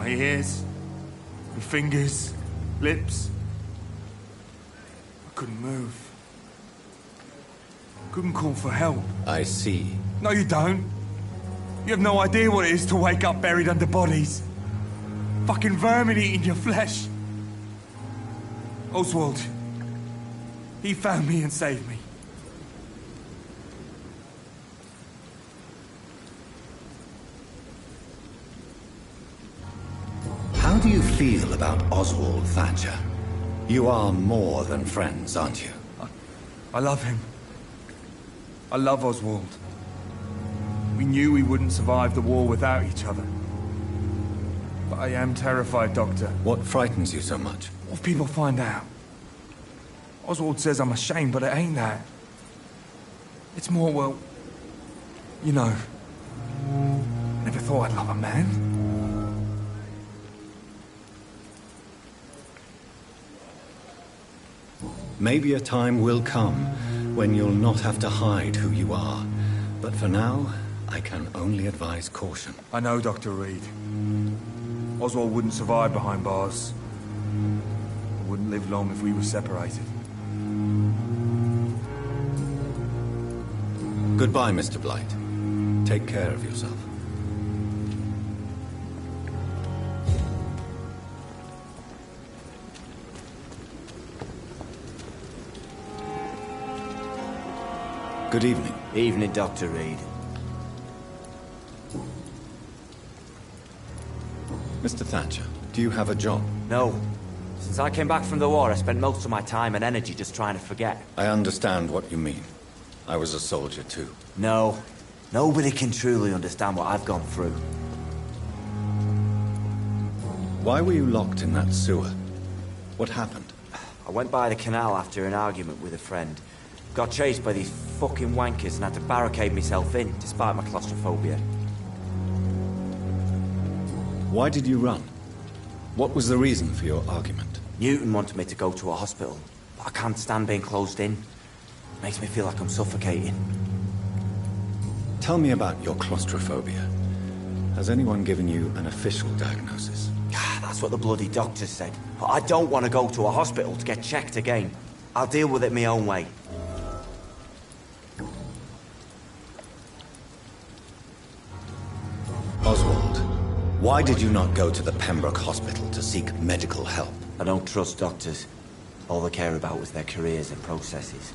My ears, my fingers, lips. I couldn't move. Couldn't call for help. I see. No, you don't. You have no idea what it is to wake up buried under bodies. Fucking vermin eating your flesh. Oswald. He found me and saved me. How do you feel about Oswald Thatcher? You are more than friends, aren't you? I love him. I love Oswald. We knew we wouldn't survive the war without each other. But I am terrified, Doctor. What frightens you so much? What if people find out? Oswald says I'm ashamed, but it ain't that. It's more, well, you know, never thought I'd love a man. Maybe a time will come when you'll not have to hide who you are. But for now, I can only advise caution. I know, Dr. Reed. Oswald wouldn't survive behind bars. I wouldn't live long if we were separated. Goodbye, Mr. Blight. Take care of yourself. Good evening. Evening, Dr. Reed. Mr. Thatcher, do you have a job? No. Since I came back from the war, I spent most of my time and energy just trying to forget. I understand what you mean. I was a soldier too. No. Nobody can truly understand what I've gone through. Why were you locked in that sewer? What happened? I went by the canal after an argument with a friend. Got chased by these fucking wankers and had to barricade myself in, despite my claustrophobia. Why did you run? What was the reason for your argument? Newton wanted me to go to a hospital, but I can't stand being closed in. Makes me feel like I'm suffocating. Tell me about your claustrophobia. Has anyone given you an official diagnosis? That's what the bloody doctor said. But I don't want to go to a hospital to get checked again. I'll deal with it my own way. Oswald, why did you not go to the Pembroke Hospital to seek medical help? I don't trust doctors. All they care about is their careers and processes.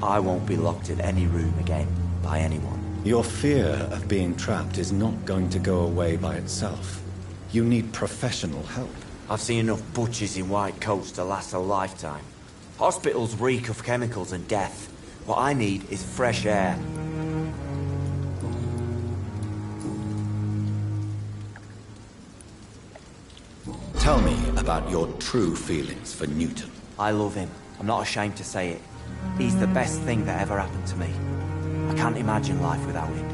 I won't be locked in any room again by anyone. Your fear of being trapped is not going to go away by itself. You need professional help. I've seen enough butchers in white coats to last a lifetime. Hospitals reek of chemicals and death. What I need is fresh air. Tell me about your true feelings for Newton. I love him. I'm not ashamed to say it. He's the best thing that ever happened to me. I can't imagine life without him.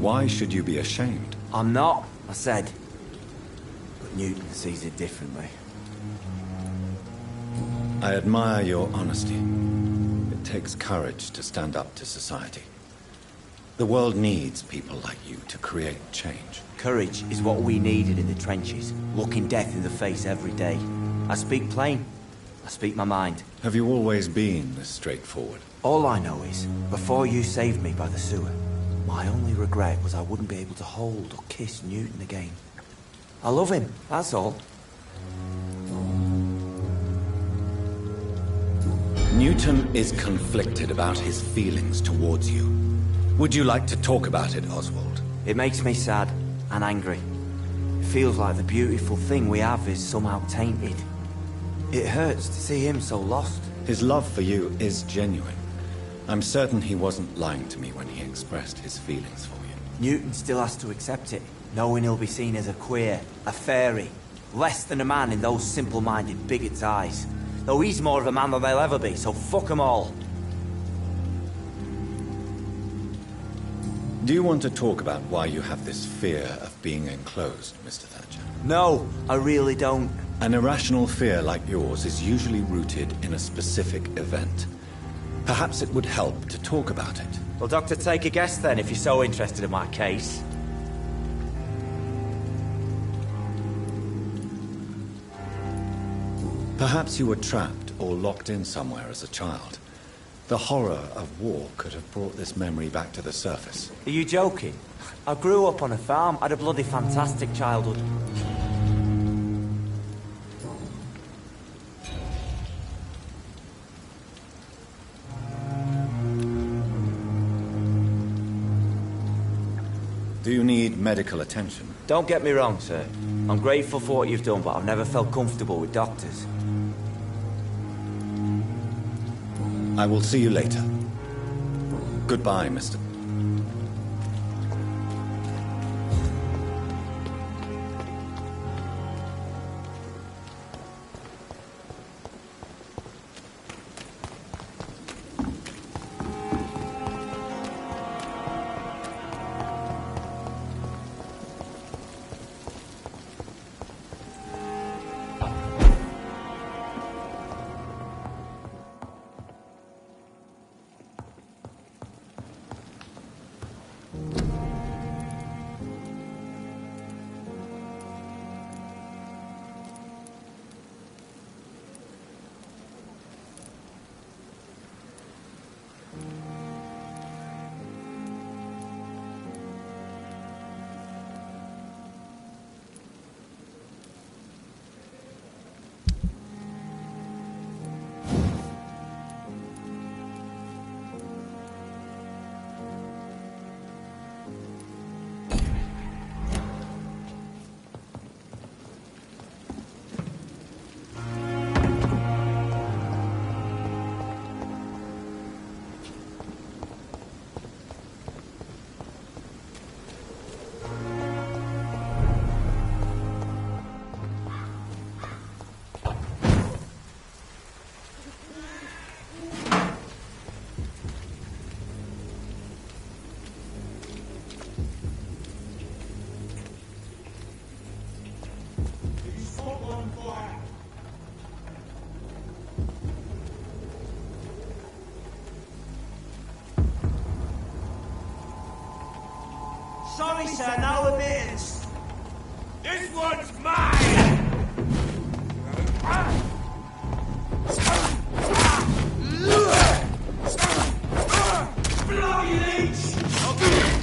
Why should you be ashamed? I'm not, I said. But Newton sees it differently. I admire your honesty. It takes courage to stand up to society. The world needs people like you to create change. Courage is what we needed in the trenches, looking death in the face every day. I speak plain. I speak my mind. Have you always been this straightforward? All I know is, before you saved me by the sewer, my only regret was I wouldn't be able to hold or kiss Newton again. I love him, that's all. Newton is conflicted about his feelings towards you. Would you like to talk about it, Oswald? It makes me sad and angry. It feels like the beautiful thing we have is somehow tainted. It hurts to see him so lost. His love for you is genuine. I'm certain he wasn't lying to me when he expressed his feelings for you. Newton still has to accept it, knowing he'll be seen as a queer, a fairy, less than a man in those simple-minded bigots' eyes. Though he's more of a man than they'll ever be, so fuck them all. Do you want to talk about why you have this fear of being enclosed, Mr. Thatcher? No, I really don't. An irrational fear like yours is usually rooted in a specific event. Perhaps it would help to talk about it. Well, Doctor, take a guess then, if you're so interested in my case. Perhaps you were trapped or locked in somewhere as a child. The horror of war could have brought this memory back to the surface. Are you joking? I grew up on a farm, had a bloody fantastic childhood. Do you need medical attention? Don't get me wrong, sir. I'm grateful for what you've done, but I've never felt comfortable with doctors. I will see you later. Goodbye, Mr. Sorry, sir, no admittance. This one's mine! Blow, you leech!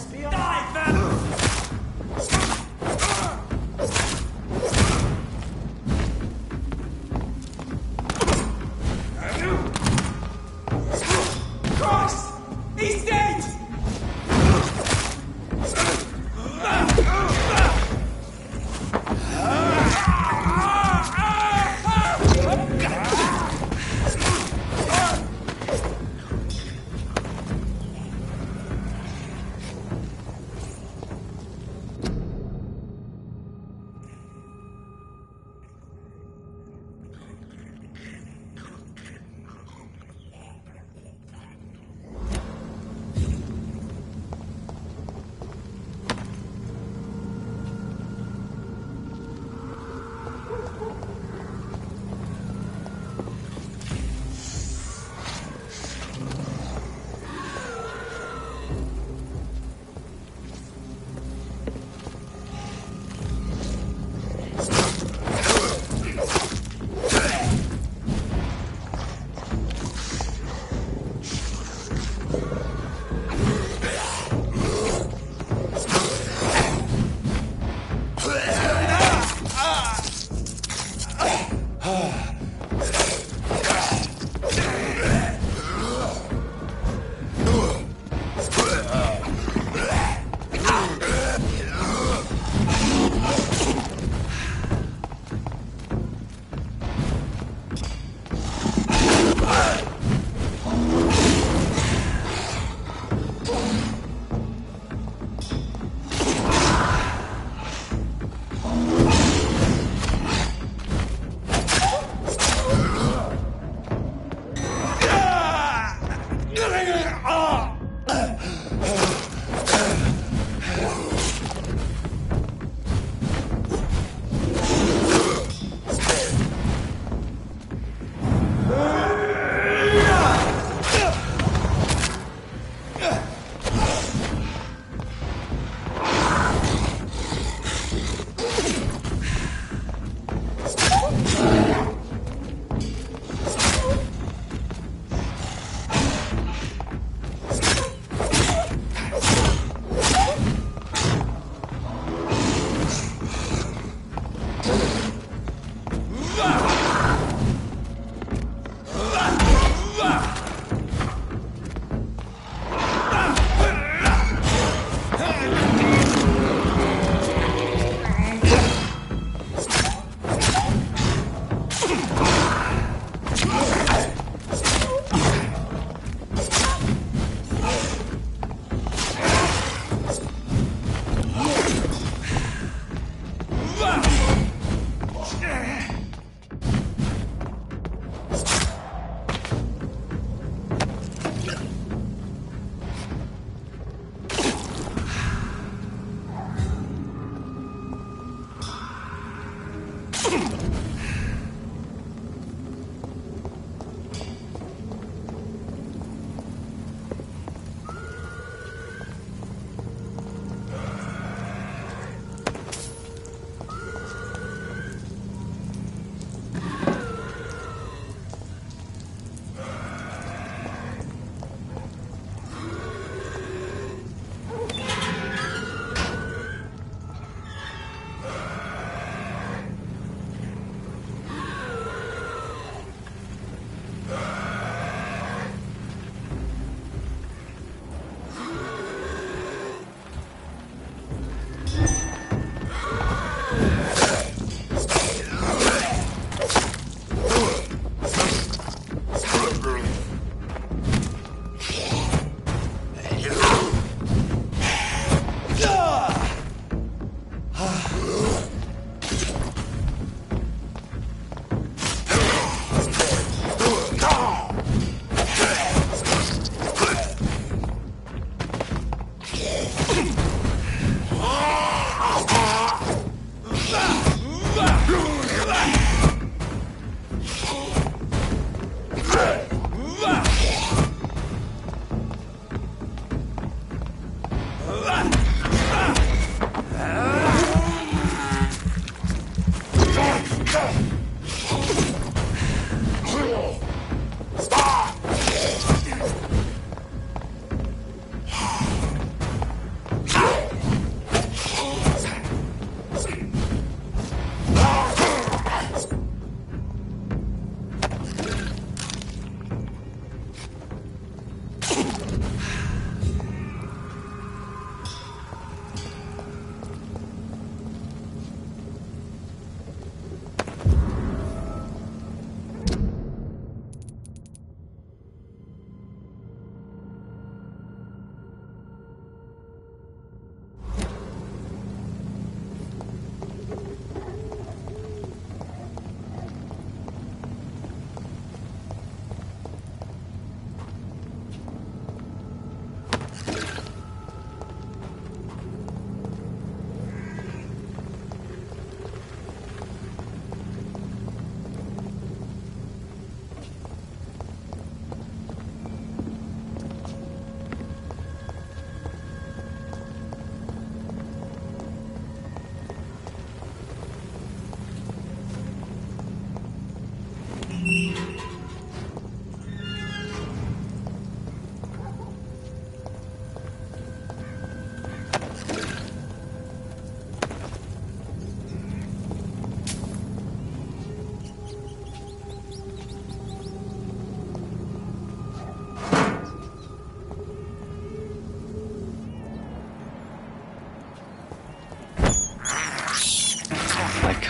Let's be honest. Die, man! Christ! He's dead!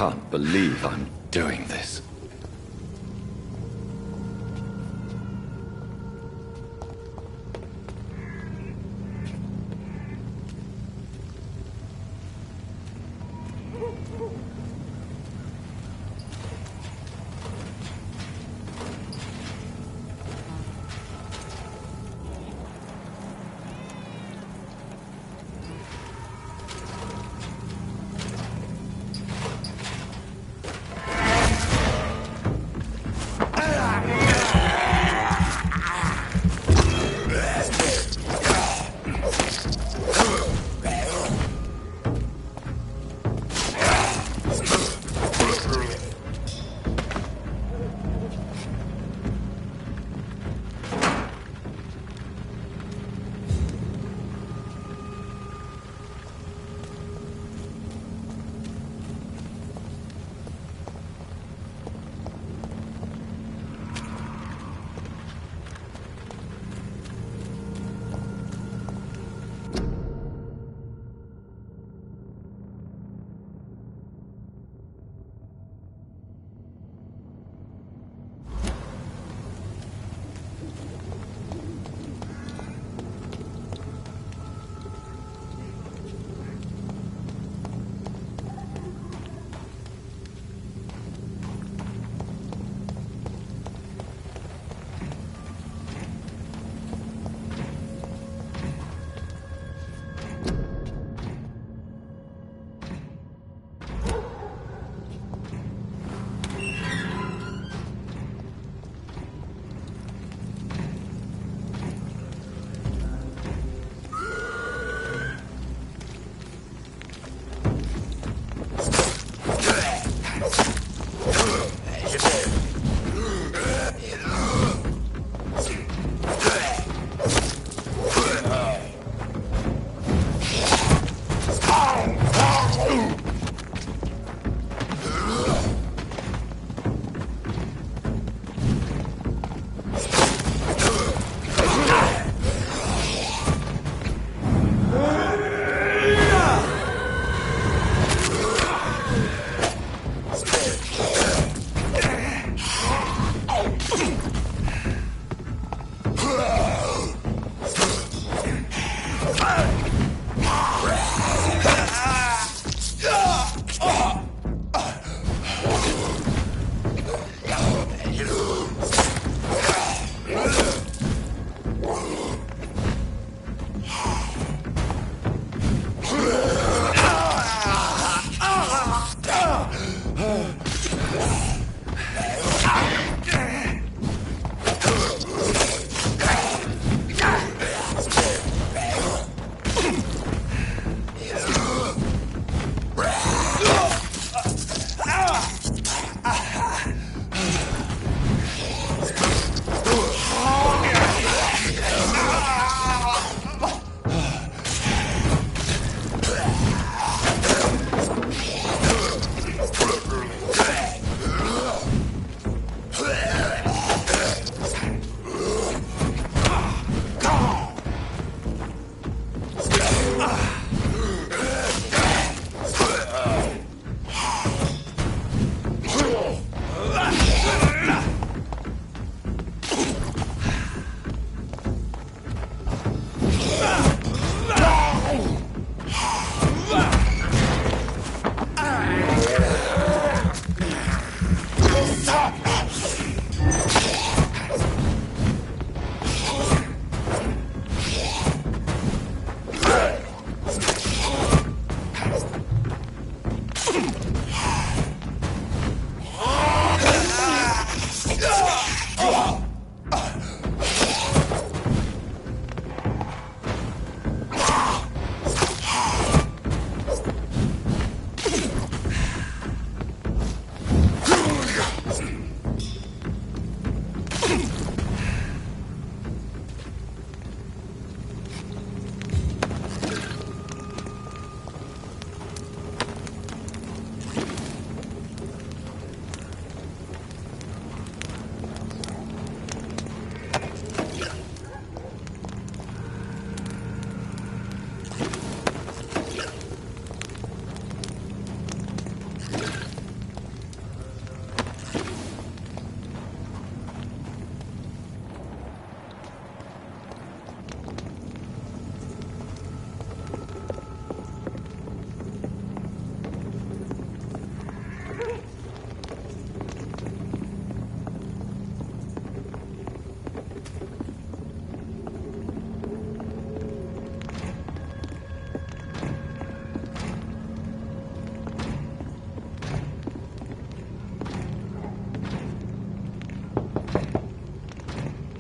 can't believe I'm doing this.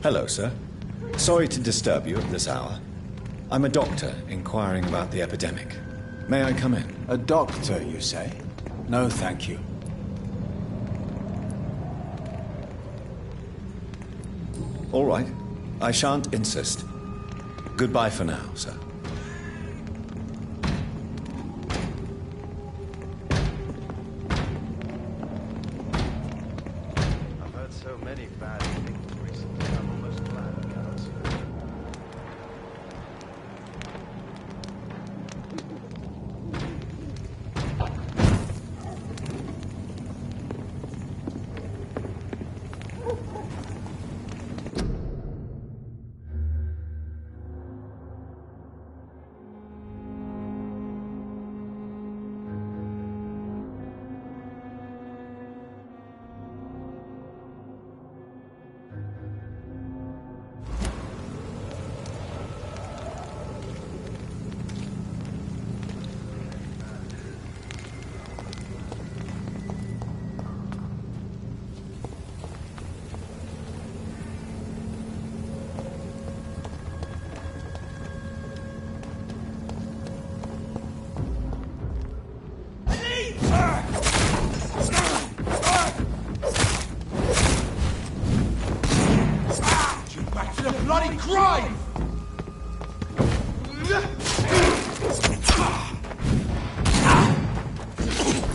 Hello, sir. Sorry to disturb you at this hour. I'm a doctor inquiring about the epidemic. May I come in? A doctor, you say? No, thank you. All right. I shan't insist. Goodbye for now, sir. I've heard so many bad things recently, I'm almost glad I cannot see them. Back to the bloody grave!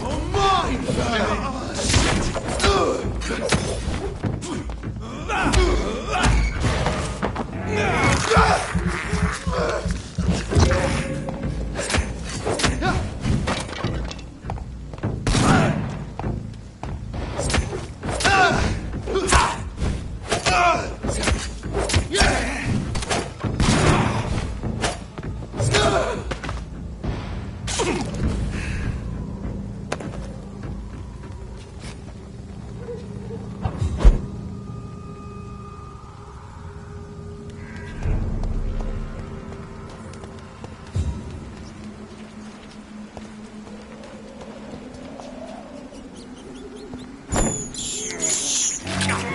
Oh, mine!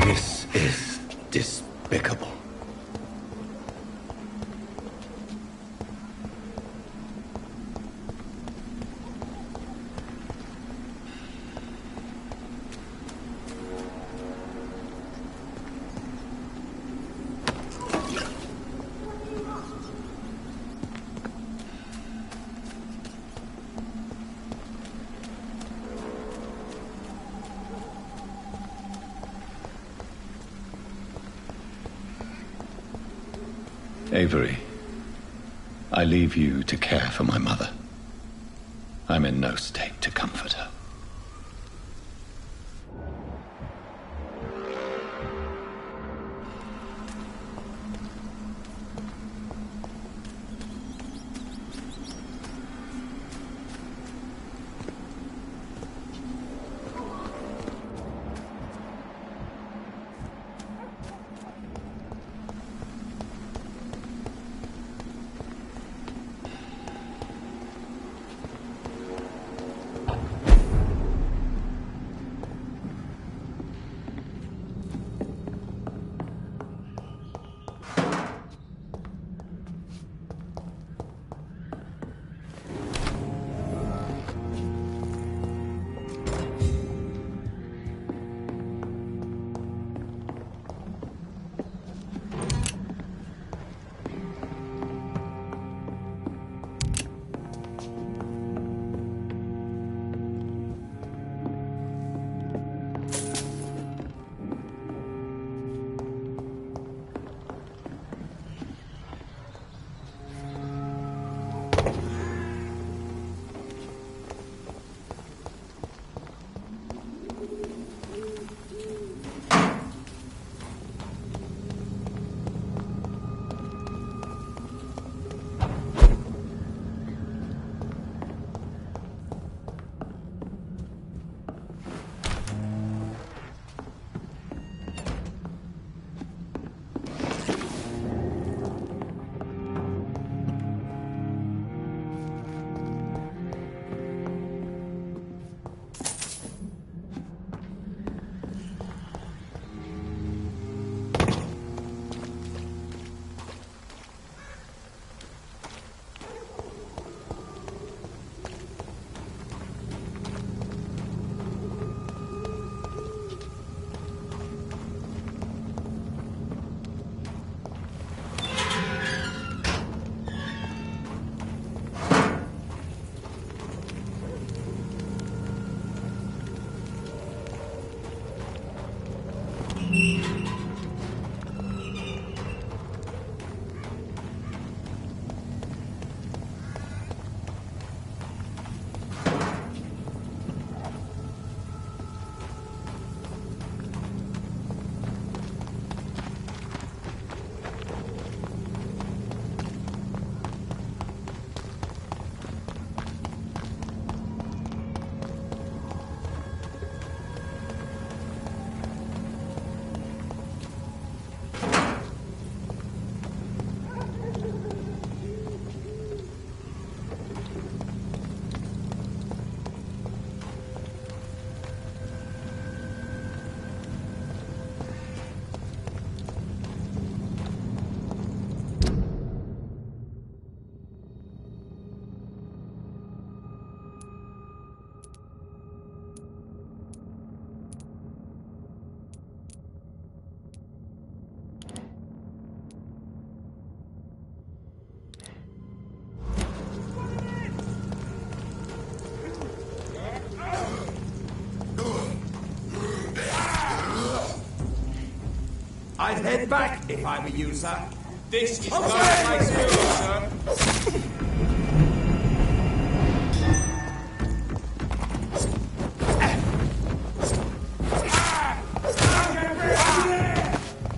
This is despicable. Avery, I leave you to care for my mother. I'm in no state to comfort her. back if I'm a user. This is no place for you, sir.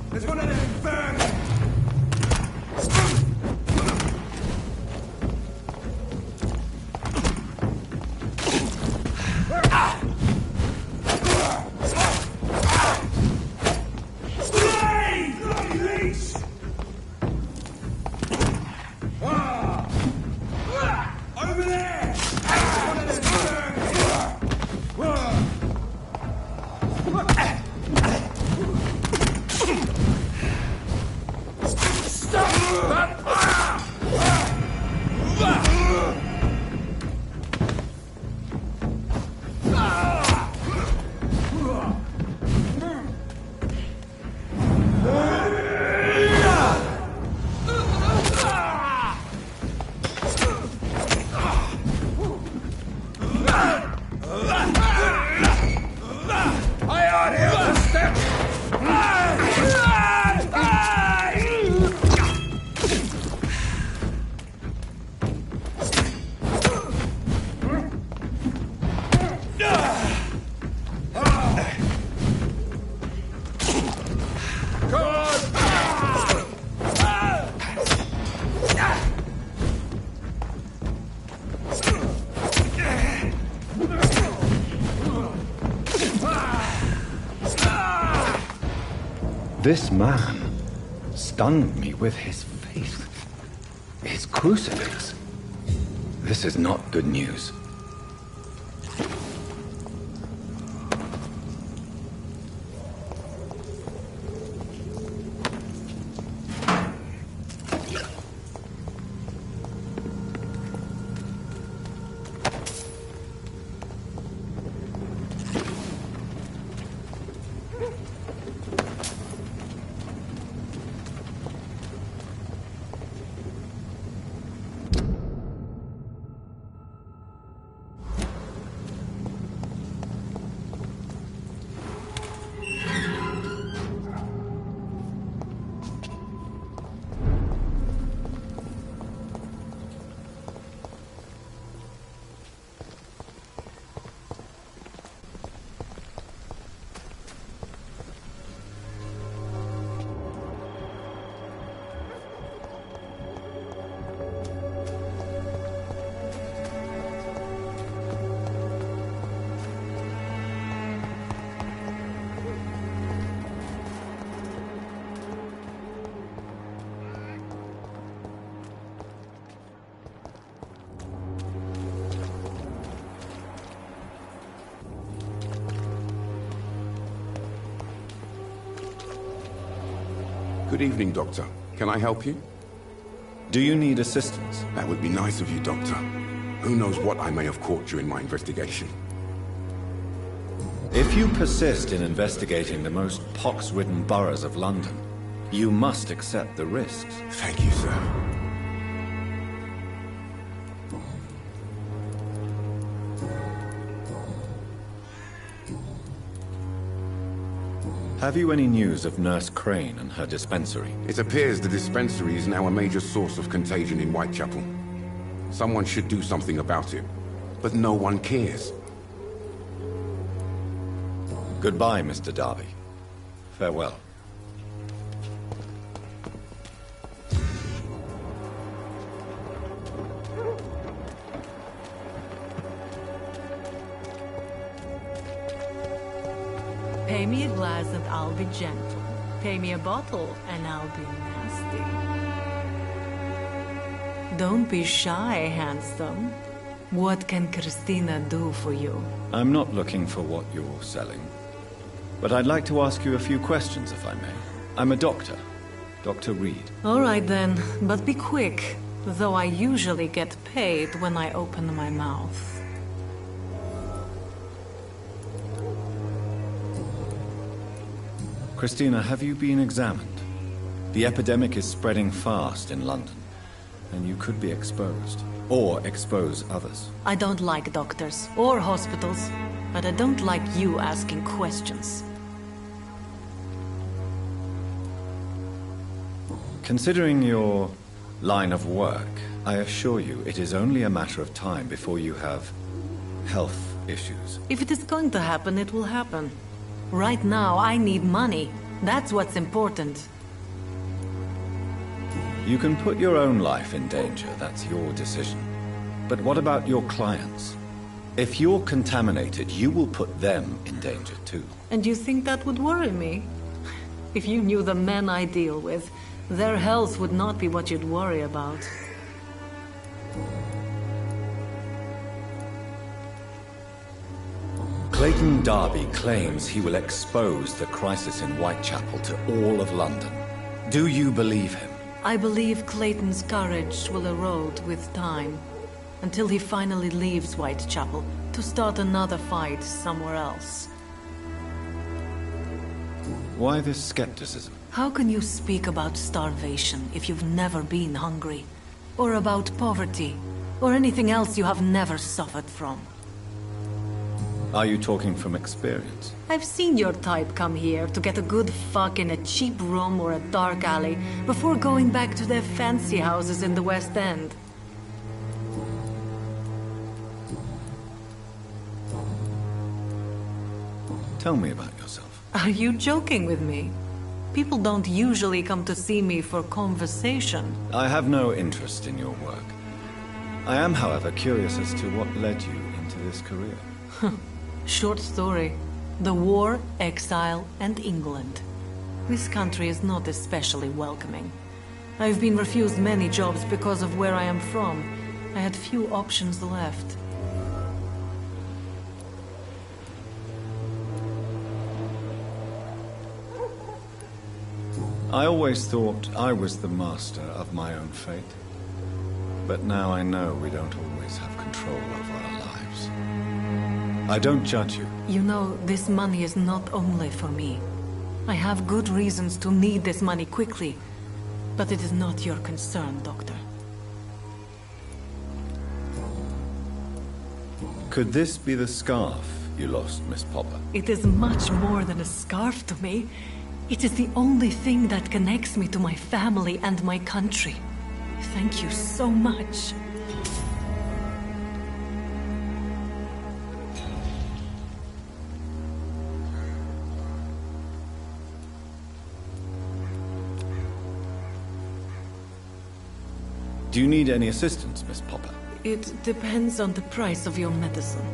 There's one of them vermin. Over there! One of them This man stunned me with his faith. His crucifix. This is not good news. Good evening, Doctor. Can I help you? Do you need assistance? That would be nice of you, Doctor. Who knows what I may have caught during my investigation. If you persist in investigating the most pox-ridden boroughs of London, you must accept the risks. Thank you, sir. Have you any news of Nurse Crane and her dispensary? It appears the dispensary is now a major source of contagion in Whitechapel. Someone should do something about it, but no one cares. Goodbye, Mr. Darby. Farewell. Pay me a glass and I'll be gentle. Pay me a bottle and I'll be nasty. Don't be shy, handsome. What can Christina do for you? I'm not looking for what you're selling, but I'd like to ask you a few questions, if I may. I'm a doctor, Dr. Reed. All right then, but be quick, though I usually get paid when I open my mouth. Christina, have you been examined? The epidemic is spreading fast in London, and you could be exposed, or expose others. I don't like doctors or hospitals, but I don't like you asking questions. Considering your line of work, I assure you it is only a matter of time before you have health issues. If it is going to happen, it will happen. Right now, I need money. That's what's important. You can put your own life in danger, that's your decision. But what about your clients? If you're contaminated, you will put them in danger too. And you think that would worry me? If you knew the men I deal with, their health would not be what you'd worry about. Clayton Darby claims he will expose the crisis in Whitechapel to all of London. Do you believe him? I believe Clayton's courage will erode with time, until he finally leaves Whitechapel to start another fight somewhere else. Why this skepticism? How can you speak about starvation if you've never been hungry? Or about poverty? Or anything else you have never suffered from? Are you talking from experience? I've seen your type come here to get a good fuck in a cheap room or a dark alley before going back to their fancy houses in the West End. Tell me about yourself. Are you joking with me? People don't usually come to see me for conversation. I have no interest in your work. I am, however, curious as to what led you into this career. Short story. The war, exile, and England. This country is not especially welcoming. I've been refused many jobs because of where I am from. I had few options left. I always thought I was the master of my own fate. But now I know we don't always have control over our lives. I don't judge you. You know, this money is not only for me. I have good reasons to need this money quickly. But it is not your concern, Doctor. Could this be the scarf you lost, Miss Popper? It is much more than a scarf to me. It is the only thing that connects me to my family and my country. Thank you so much. Do you need any assistance, Miss Popper? It depends on the price of your medicine.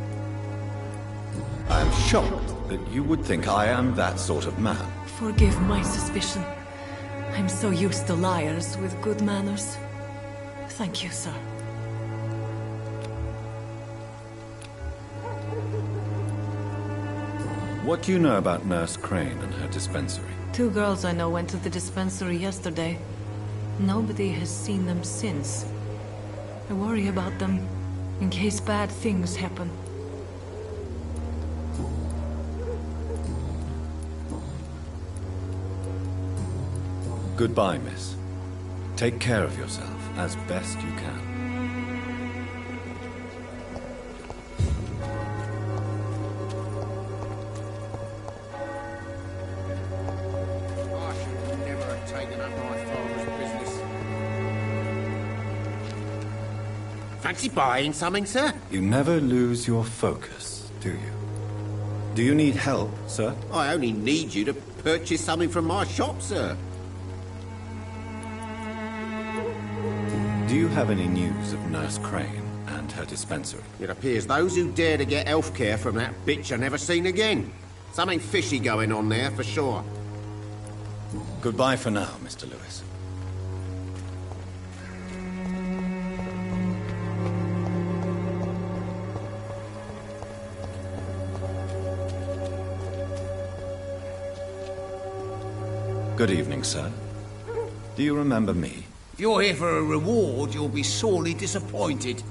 I am shocked that you would think I am that sort of man. Forgive my suspicion. I'm so used to liars with good manners. Thank you, sir. What do you know about Nurse Crane and her dispensary? 2 girls I know went to the dispensary yesterday. Nobody has seen them since. I worry about them, in case bad things happen. Goodbye, miss. Take care of yourself as best you can. I should never have taken up my father's business. Fancy buying something, sir? You never lose your focus, do you? Do you need help, sir? I only need you to purchase something from my shop, sir. Do you have any news of Nurse Crane and her dispensary? It appears those who dare to get health care from that bitch are never seen again. Something fishy going on there, for sure. Goodbye for now, Mr. Lewis. Good evening, sir. Do you remember me? If you're here for a reward, you'll be sorely disappointed.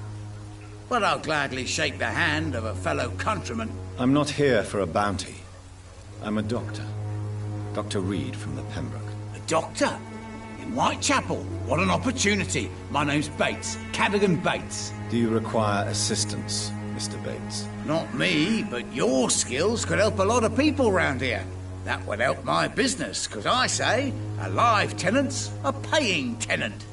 But I'll gladly shake the hand of a fellow countryman. I'm not here for a bounty. I'm a doctor. Dr. Reed from the Pembroke. A doctor? In Whitechapel? What an opportunity. My name's Bates. Cadogan Bates. Do you require assistance, Mr. Bates? Not me, but your skills could help a lot of people round here. That would help my business, because I say a live tenant's a paying tenant.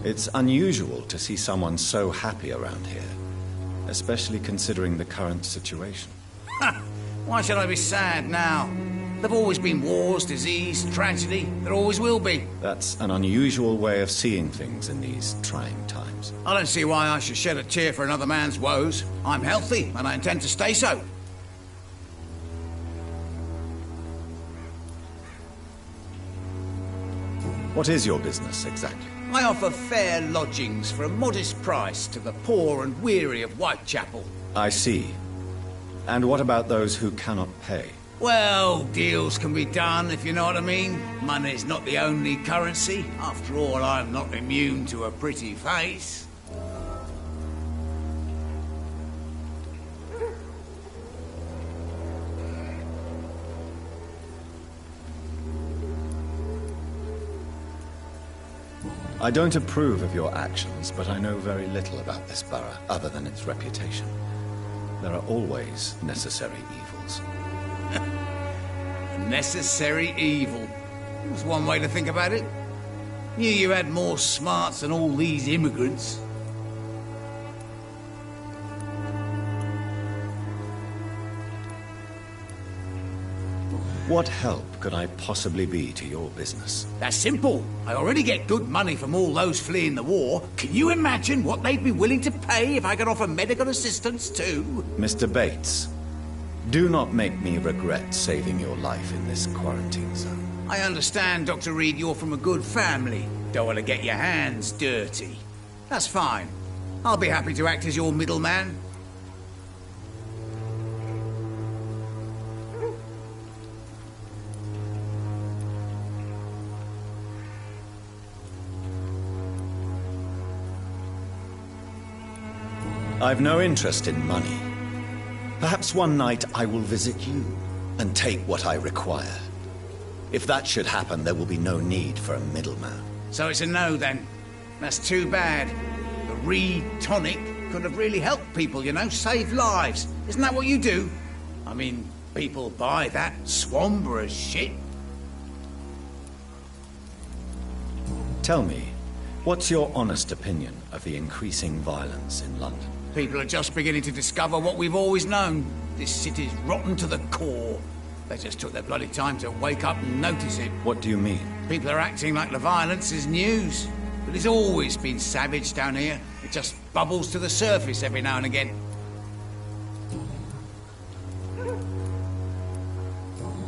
It's unusual to see someone so happy around here, especially considering the current situation. Why should I be sad now? There've always been wars, disease, tragedy. There always will be. That's an unusual way of seeing things in these trying times. I don't see why I should shed a tear for another man's woes. I'm healthy, and I intend to stay so. What is your business, exactly? I offer fair lodgings for a modest price to the poor and weary of Whitechapel. I see. And what about those who cannot pay? Well, deals can be done, if you know what I mean. Money's not the only currency. After all, I'm not immune to a pretty face. I don't approve of your actions, but I know very little about this borough, other than its reputation. There are always necessary evils. Necessary evil. That's one way to think about it. Knew you had more smarts than all these immigrants. What help could I possibly be to your business? That's simple. I already get good money from all those fleeing the war. Can you imagine what they'd be willing to pay if I could offer medical assistance too? Mr. Bates, do not make me regret saving your life in this quarantine zone. I understand, Dr. Reed, you're from a good family. Don't want to get your hands dirty. That's fine. I'll be happy to act as your middleman. I've no interest in money. Perhaps one night I will visit you and take what I require. If that should happen, there will be no need for a middleman. So it's a no, then. That's too bad. The Reed tonic could have really helped people, you know, save lives. Isn't that what you do? I mean, people buy that Swamburgh shit. Tell me, what's your honest opinion of the increasing violence in London? People are just beginning to discover what we've always known. This city's rotten to the core. They just took their bloody time to wake up and notice it. What do you mean? People are acting like the violence is news. But it's always been savage down here. It just bubbles to the surface every now and again.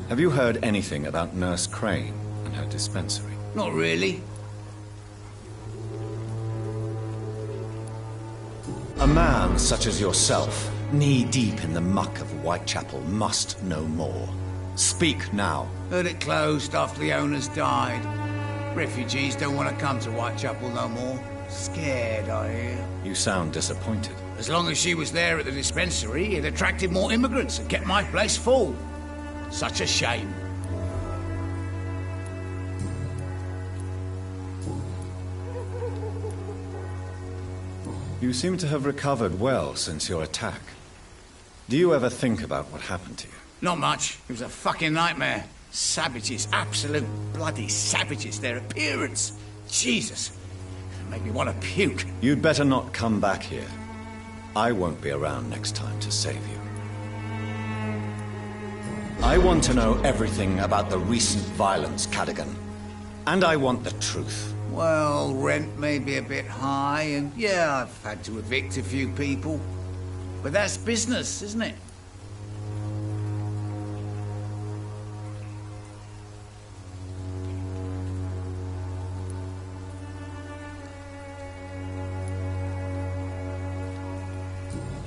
Have you heard anything about Nurse Crane and her dispensary? Not really. A man such as yourself, knee-deep in the muck of Whitechapel, must know more. Speak now. Heard it closed after the owners died. Refugees don't want to come to Whitechapel no more. Scared, I hear. You sound disappointed. As long as she was there at the dispensary, it attracted more immigrants and kept my place full. Such a shame. You seem to have recovered well since your attack. Do you ever think about what happened to you? Not much. It was a fucking nightmare. Savages, absolute bloody savages. Their appearance. Jesus. It made me want to puke. You'd better not come back here. I won't be around next time to save you. I want to know everything about the recent violence, Cadogan. And I want the truth. Well, rent may be a bit high, and yeah, I've had to evict a few people. But that's business, isn't it?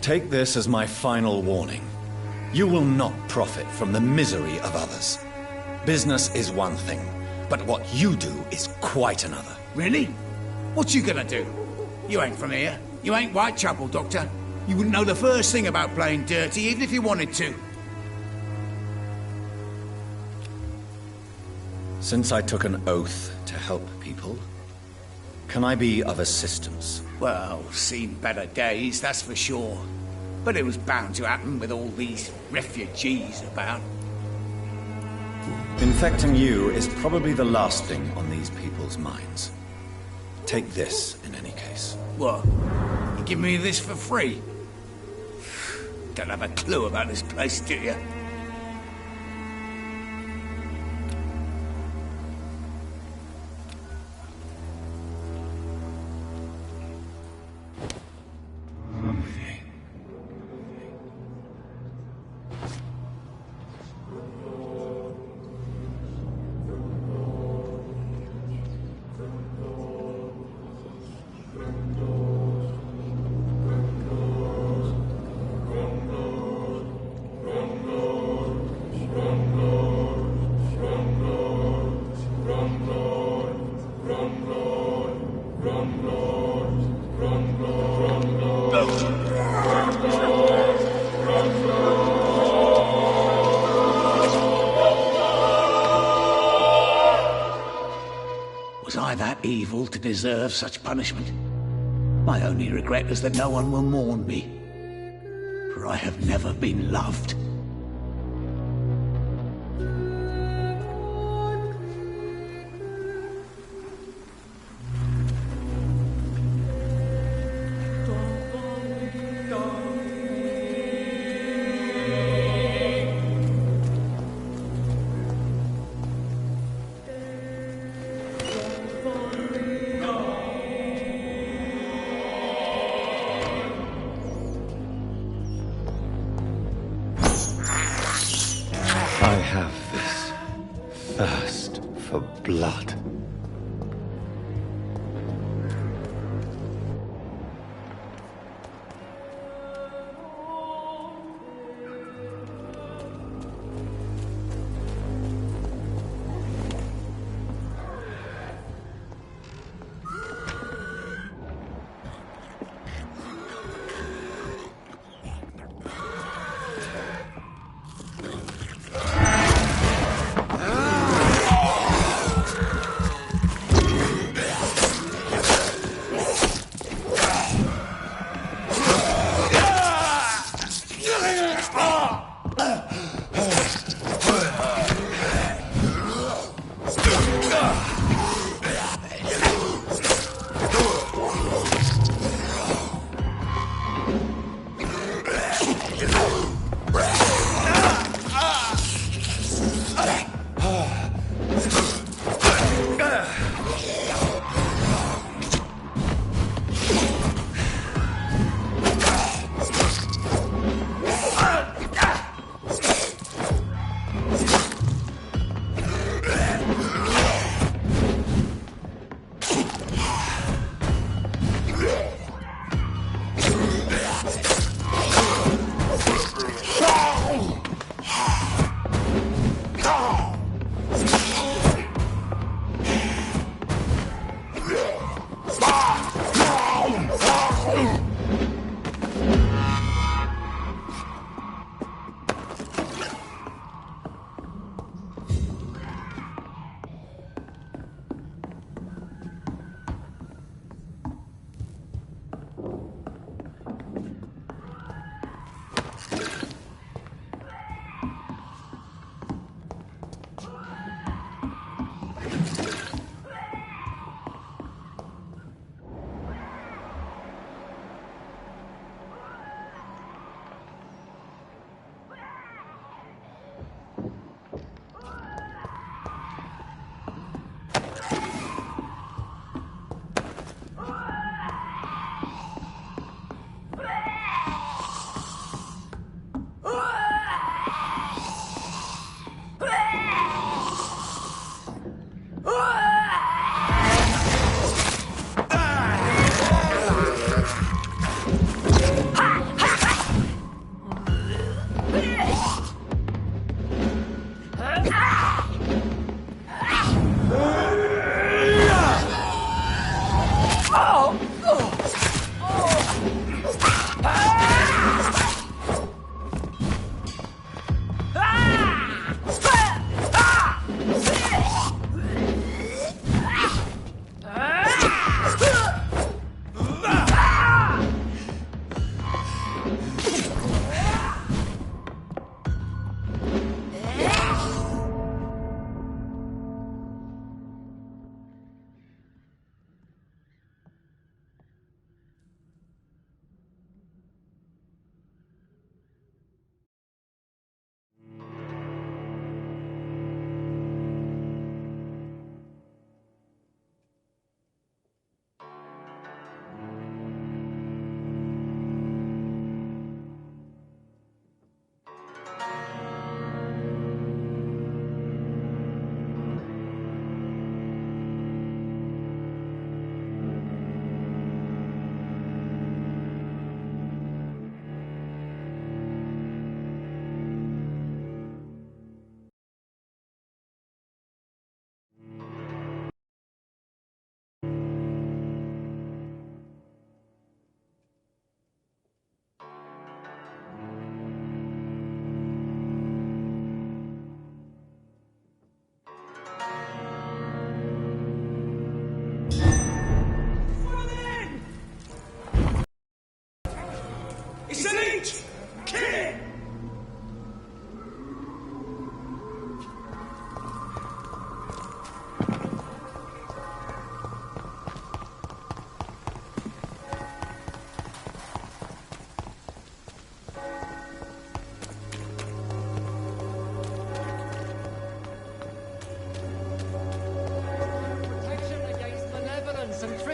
Take this as my final warning. You will not profit from the misery of others. Business is one thing, but what you do is quite another. Really? What you gonna do? You ain't from here. You ain't Whitechapel, Doctor. You wouldn't know the first thing about playing dirty, even if you wanted to. Since I took an oath to help people, can I be of assistance? Well, seen better days, that's for sure. But it was bound to happen with all these refugees about. Infecting you is probably the last thing on these people's minds. Take this, in any case. What? You give me this for free? Don't have a clue about this place, do you? Was I that evil to deserve such punishment? My only regret is that no one will mourn me, for I have never been loved.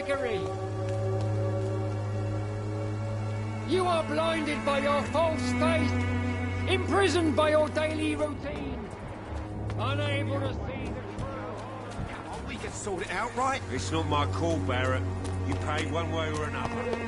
trickery. You are blinded by your false faith, imprisoned by your daily routine, unable to see the truth. Come on, we can sort it out, right? It's not my call, Barrett. You paid one way or another.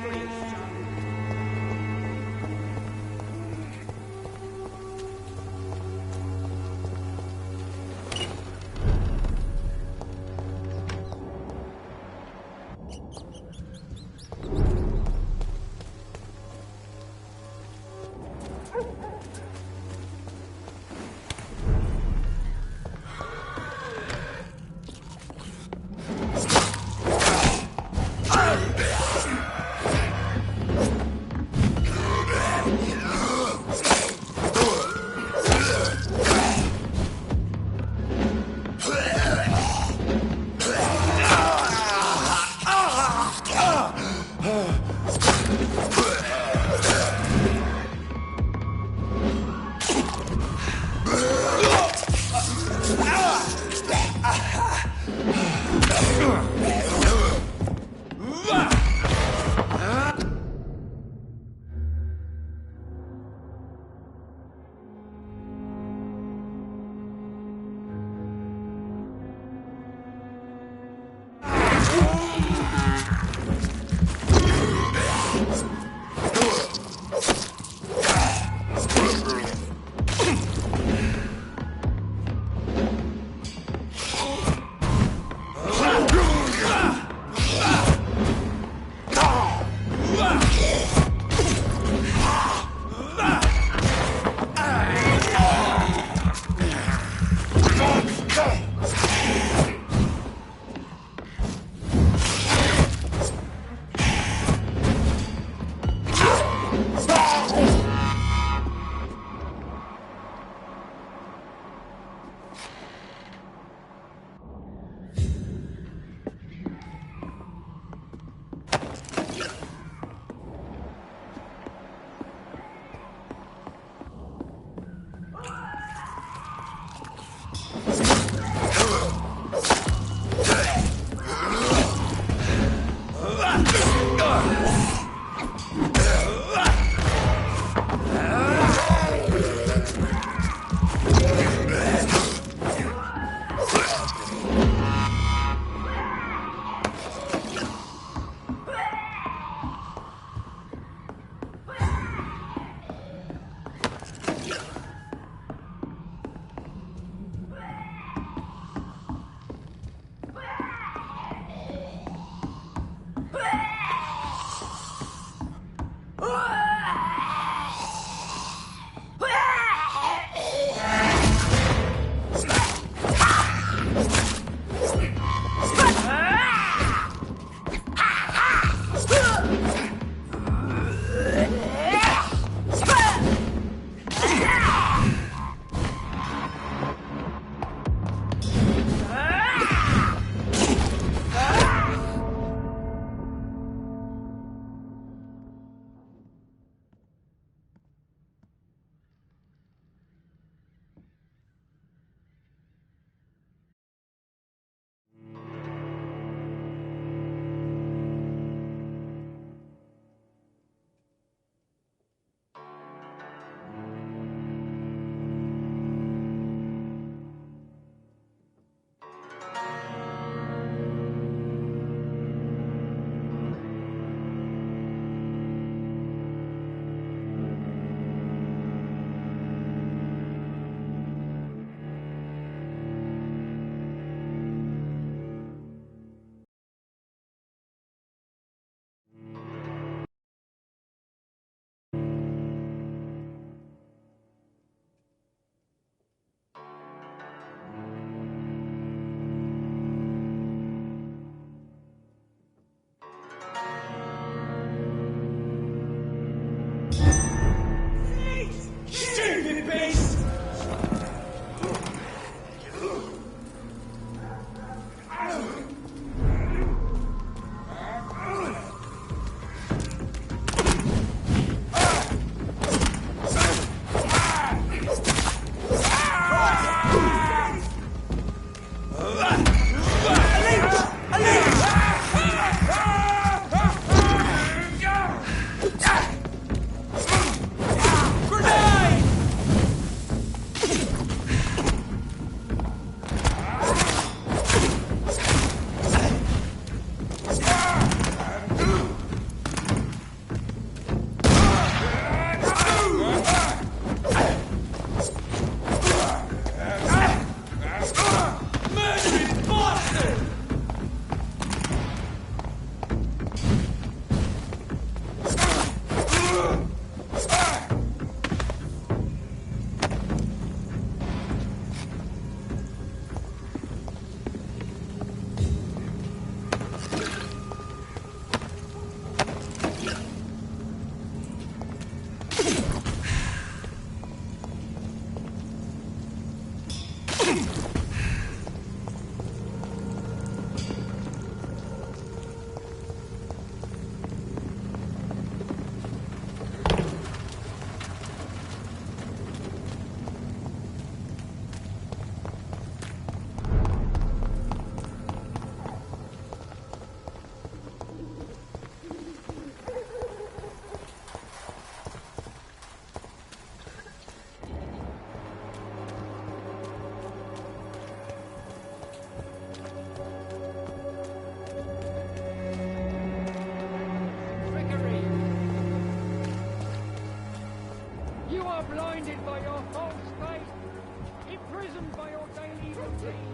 blinded by your false faith, imprisoned by your daily routine,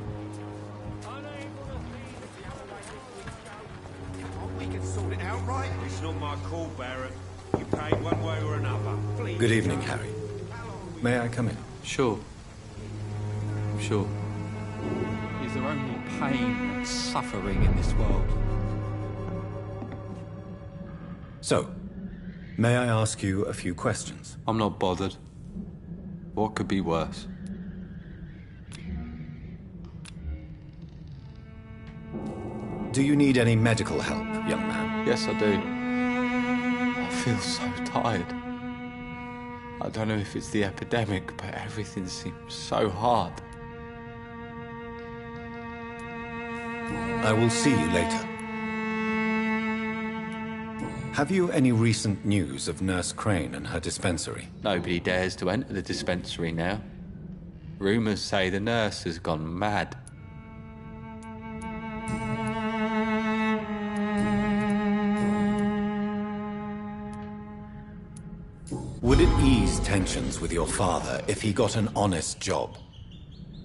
unable to see the We can sort it out, right? It's not my call, Barrett. You paid one way or another. Please. Good evening, Harry. May I come in? Sure. Sure. Is there only pain and suffering in this world? So, may I ask you a few questions? I'm not bothered. What could be worse? Do you need any medical help, young man? Yes, I do. I feel so tired. I don't know if it's the epidemic, but everything seems so hard. I will see you later. Have you any recent news of Nurse Crane and her dispensary? Nobody dares to enter the dispensary now. Rumours say the nurse has gone mad. Would it ease tensions with your father if he got an honest job?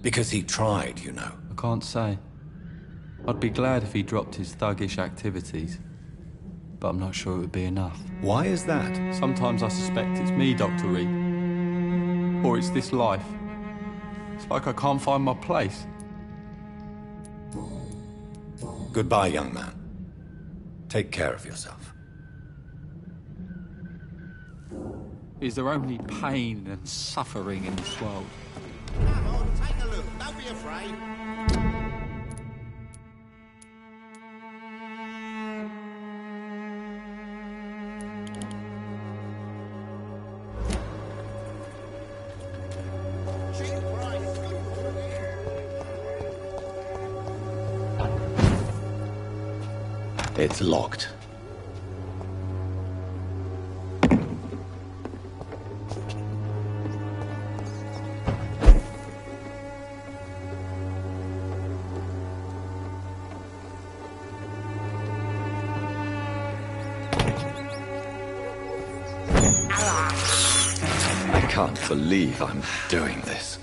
Because he tried, you know. I can't say. I'd be glad if he dropped his thuggish activities, but I'm not sure it would be enough. Why is that? Sometimes I suspect it's me, Dr. Reed. Or it's this life. It's like I can't find my place. Goodbye, young man. Take care of yourself. Is there only pain and suffering in this world? Come on, take a look. Don't be afraid. It's locked. I can't believe I'm doing this.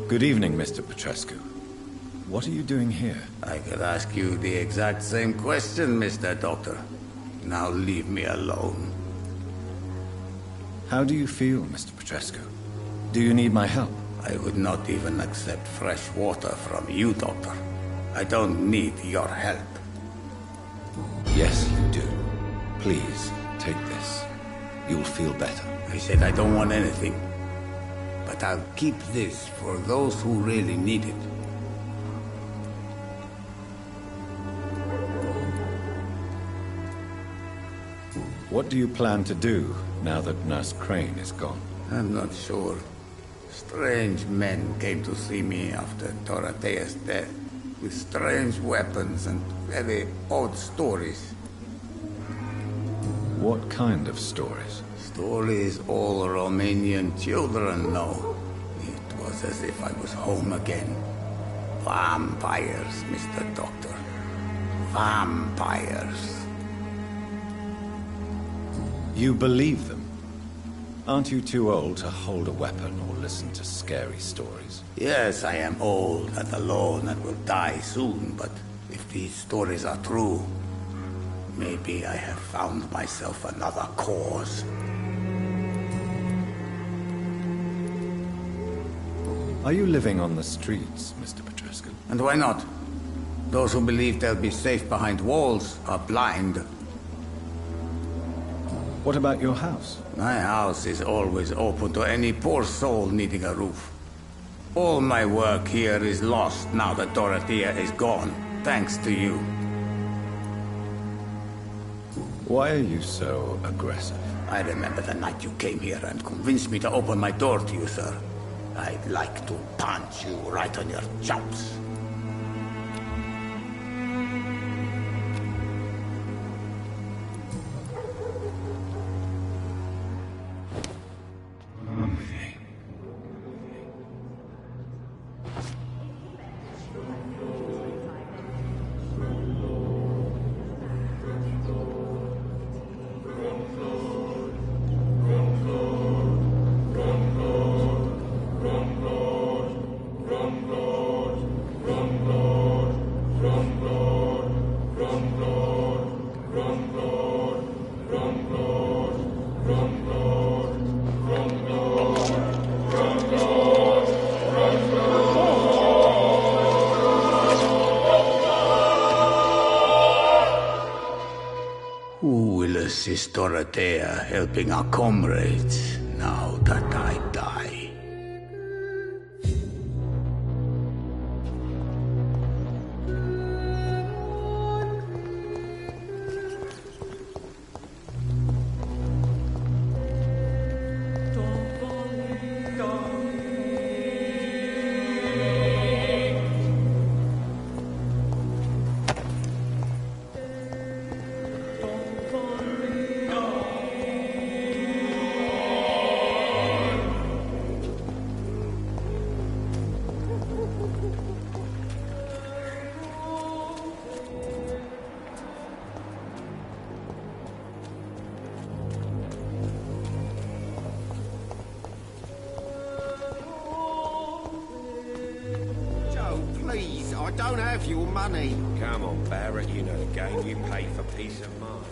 Good evening, Mr. Petrescu. What are you doing here? I could ask you the exact same question, Mr. Doctor. Now leave me alone. How do you feel, Mr. Petrescu? Do you need my help? I would not even accept fresh water from you, Doctor. I don't need your help. Yes, you do. Please, take this. You'll feel better. I said I don't want anything. But I'll keep this for those who really need it. What do you plan to do now that Nurse Crane is gone? I'm not sure. Strange men came to see me after Dorothea's death, with strange weapons and very odd stories. What kind of stories? Stories all Romanian children know. It was as if I was home again. Vampires, Mr. Doctor. Vampires. You believe them? Aren't you too old to hold a weapon or listen to scary stories? Yes, I am old and alone and will die soon, but if these stories are true, maybe I have found myself another cause. Are you living on the streets, Mr. Petrescu? And why not? Those who believe they'll be safe behind walls are blind. What about your house? My house is always open to any poor soul needing a roof. All my work here is lost now that Dorothea is gone, thanks to you. Why are you so aggressive? I remember the night you came here and convinced me to open my door to you, sir. I'd like to punch you right on your chops. Who will assist Dorothea helping our comrades now that I die? Please, I don't have your money. Come on, Barrett, you know the game. You pay for peace of mind.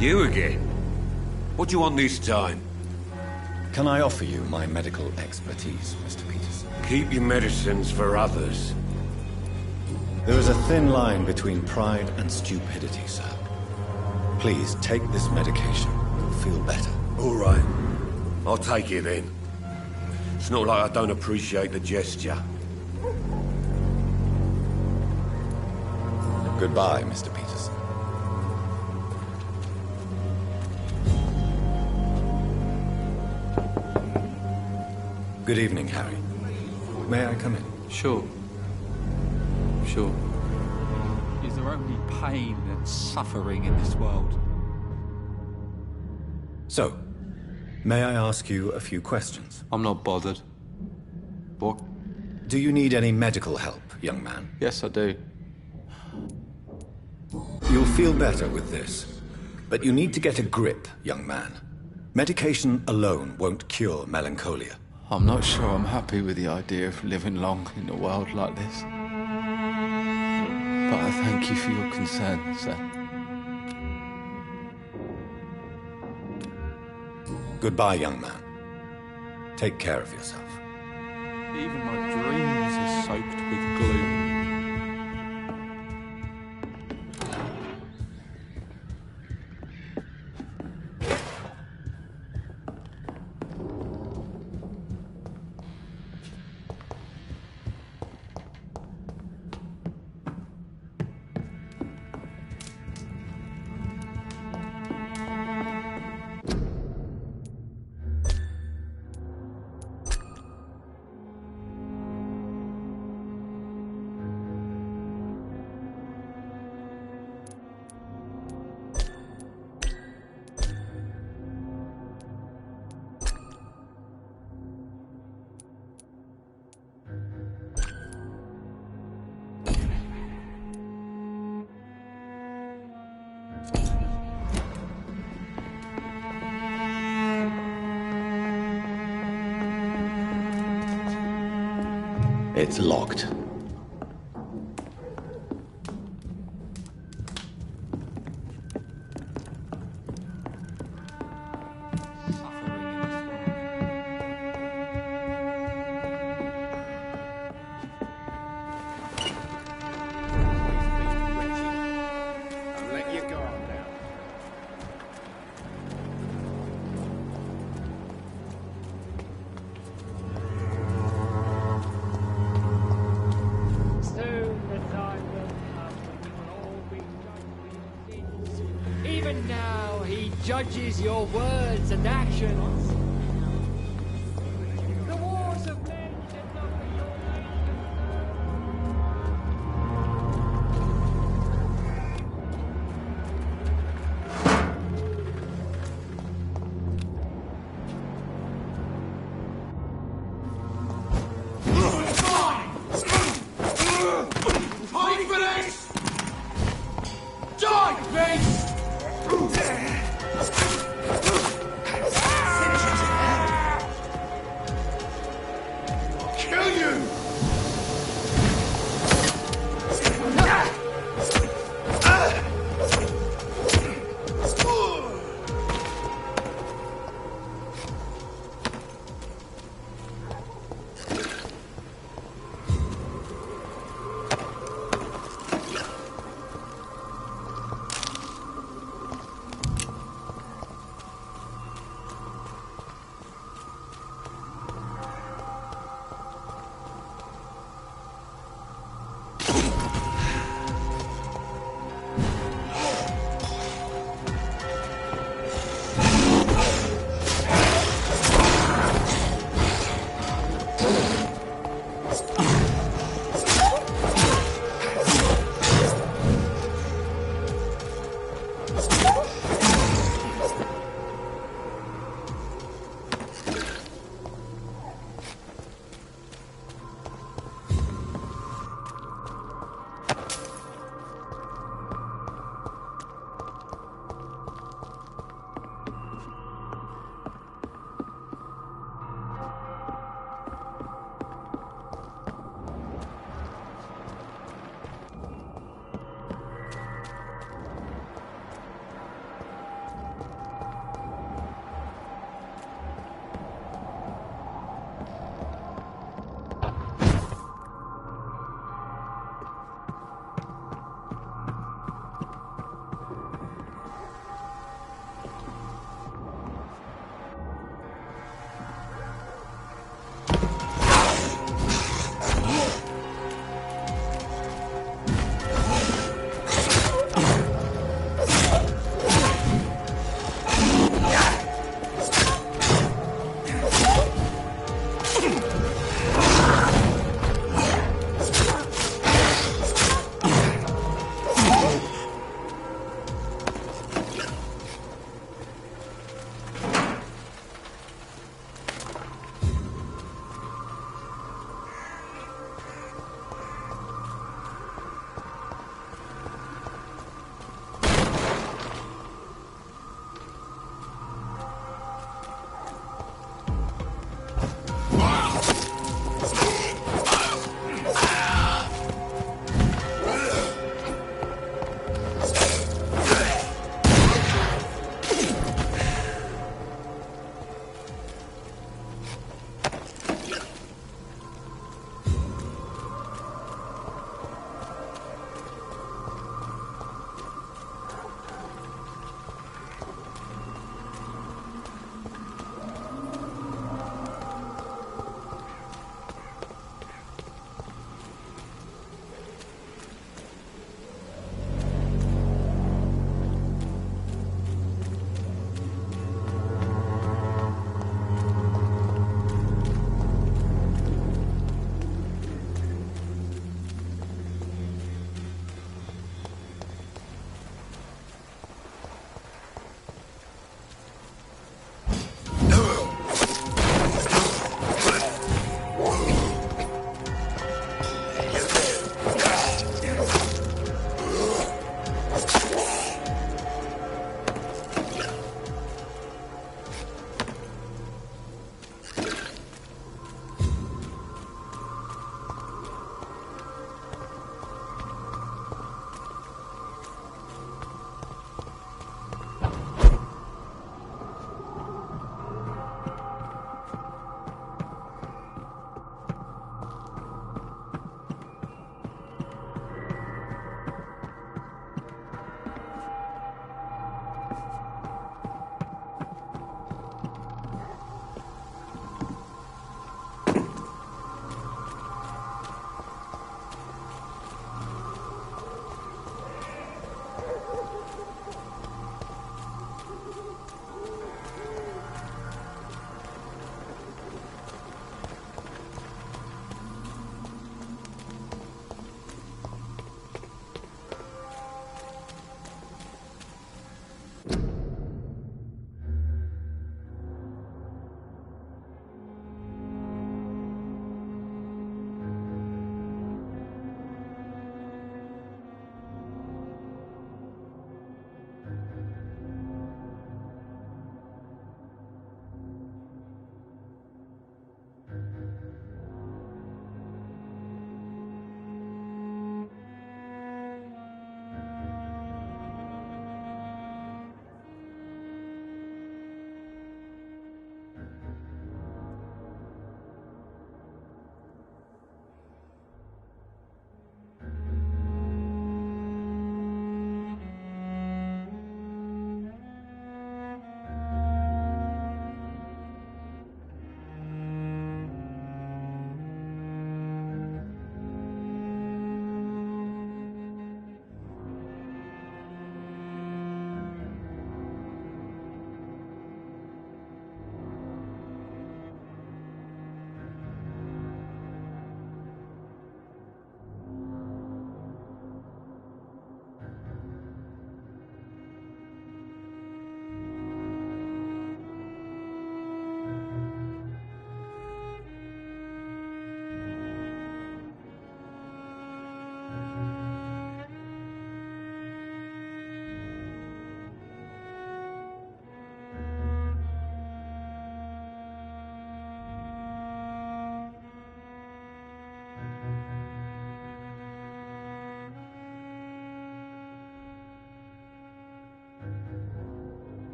You again? What do you want this time? Can I offer you my medical expertise, Mr. Peterson? Keep your medicines for others. There is a thin line between pride and stupidity, sir. Please take this medication. You'll feel better. All right. I'll take it then. It's not like I don't appreciate the gesture. Goodbye, Mr. Peterson. Good evening, Harry. May I come in? Sure. Sure. Is there only pain and suffering in this world? So, may I ask you a few questions? I'm not bothered. What? Do you need any medical help, young man? Yes, I do. You'll feel better with this. But you need to get a grip, young man. Medication alone won't cure melancholia. I'm not sure I'm happy with the idea of living long in a world like this. But I thank you for your concern, sir. Goodbye, young man. Take care of yourself. Even my dreams are soaked with gloom. It's locked. Even now, he judges your words and actions. The wars of men did not be your Fight for this! Die, beast!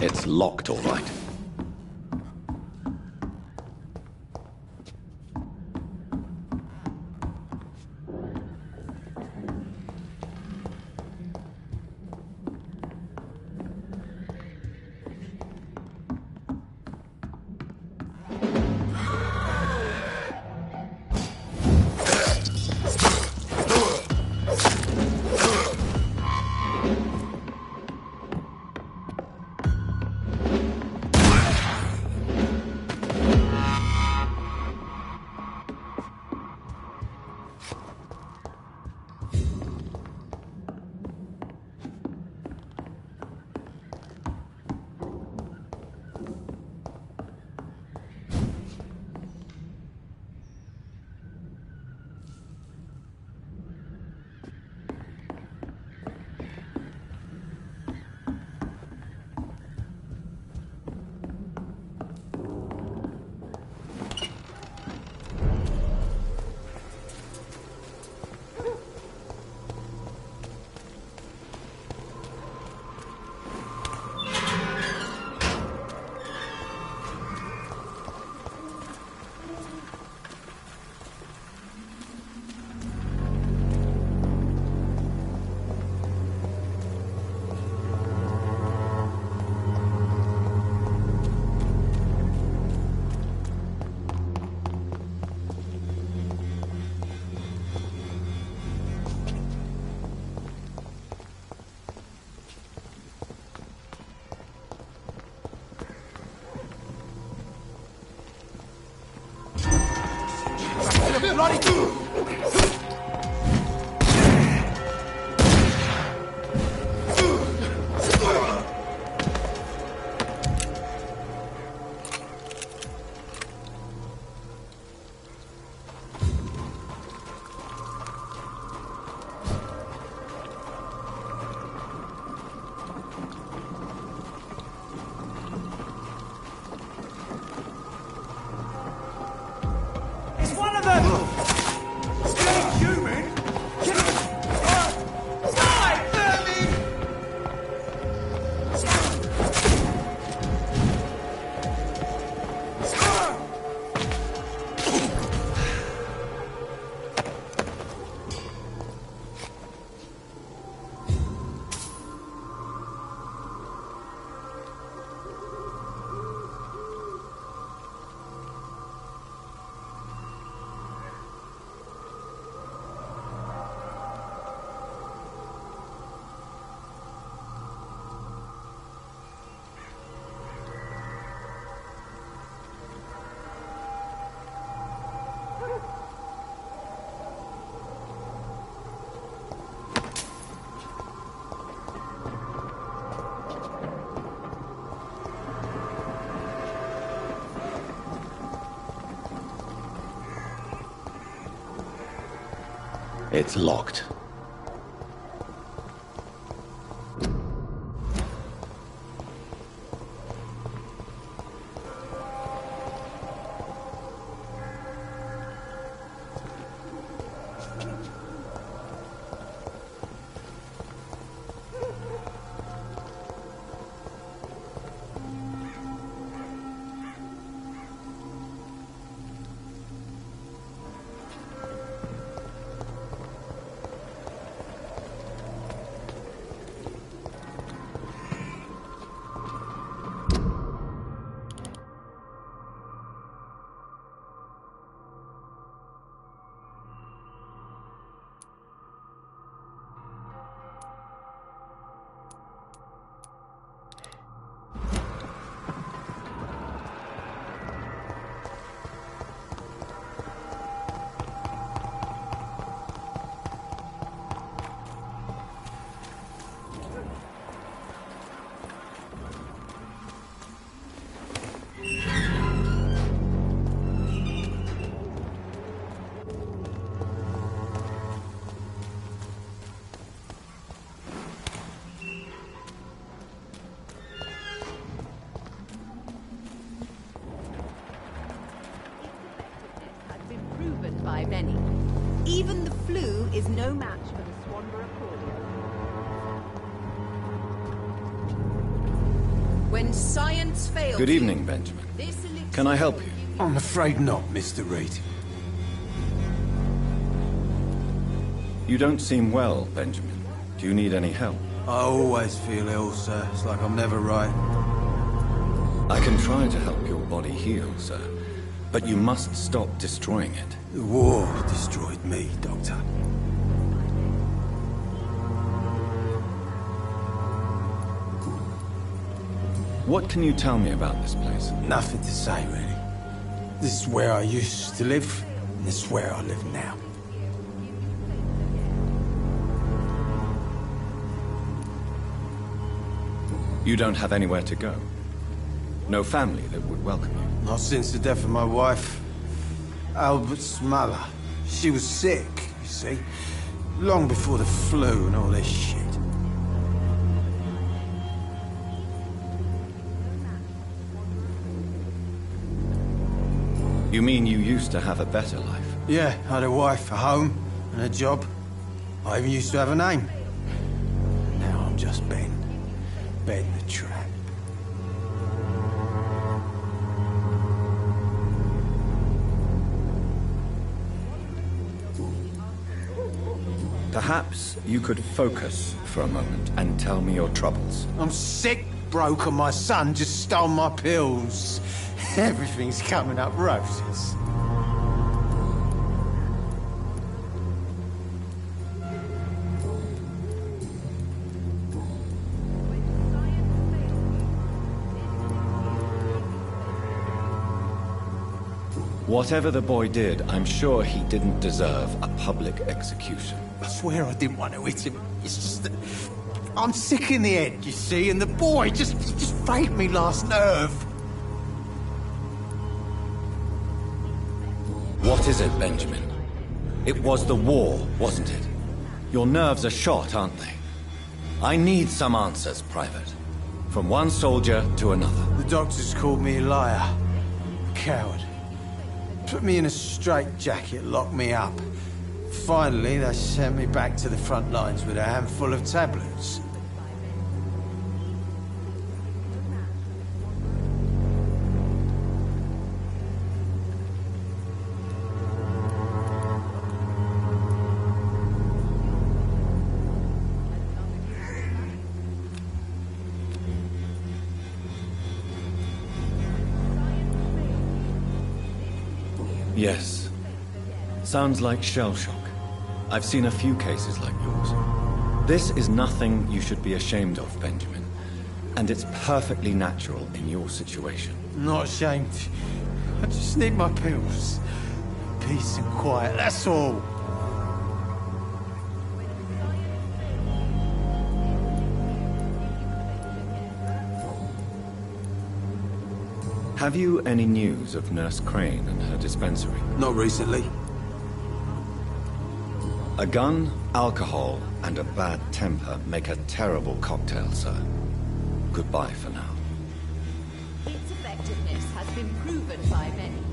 It's locked, all right. It's locked. By many. Even the flu is no match for the Swanborough cordial. When When science fails Good evening, Benjamin. Can I help you? I'm afraid not, Mr. Reed. You don't seem well, Benjamin. Do you need any help? I always feel ill, sir. It's like I'm never right. I can try to help your body heal, sir. But you must stop destroying it. The war destroyed me, Doctor. What can you tell me about this place? Nothing to say, really. This is where I used to live, and this is where I live now. You don't have anywhere to go? No family that would welcome you? Not since the death of my wife, Albert's mother. She was sick, you see. Long before the flu and all this shit. You mean you used to have a better life? Yeah, I had a wife, a home, and a job. I even used to have a name. Now I'm just Ben. Ben the Trap. Perhaps you could focus for a moment and tell me your troubles. I'm sick, broke, and my son just stole my pills. Everything's coming up roses. Whatever the boy did, I'm sure he didn't deserve a public execution. I swear I didn't want to hit him. It's just that I'm sick in the head, you see, and the boy just frayed me last nerve. What is it, Benjamin? It was the war, wasn't it? Your nerves are shot, aren't they? I need some answers, Private. From one soldier to another. The doctors called me a liar. A coward. Put me in a straitjacket, locked me up. Finally, they sent me back to the front lines with a handful of tablets. Yes. Sounds like shell shock. I've seen a few cases like yours. This is nothing you should be ashamed of, Benjamin. And it's perfectly natural in your situation. I'm not ashamed. I just need my pills. Peace and quiet, that's all. Have you any news of Nurse Crane and her dispensary? Not recently. A gun, alcohol, and a bad temper make a terrible cocktail, sir. Goodbye for now. Its effectiveness has been proven by many.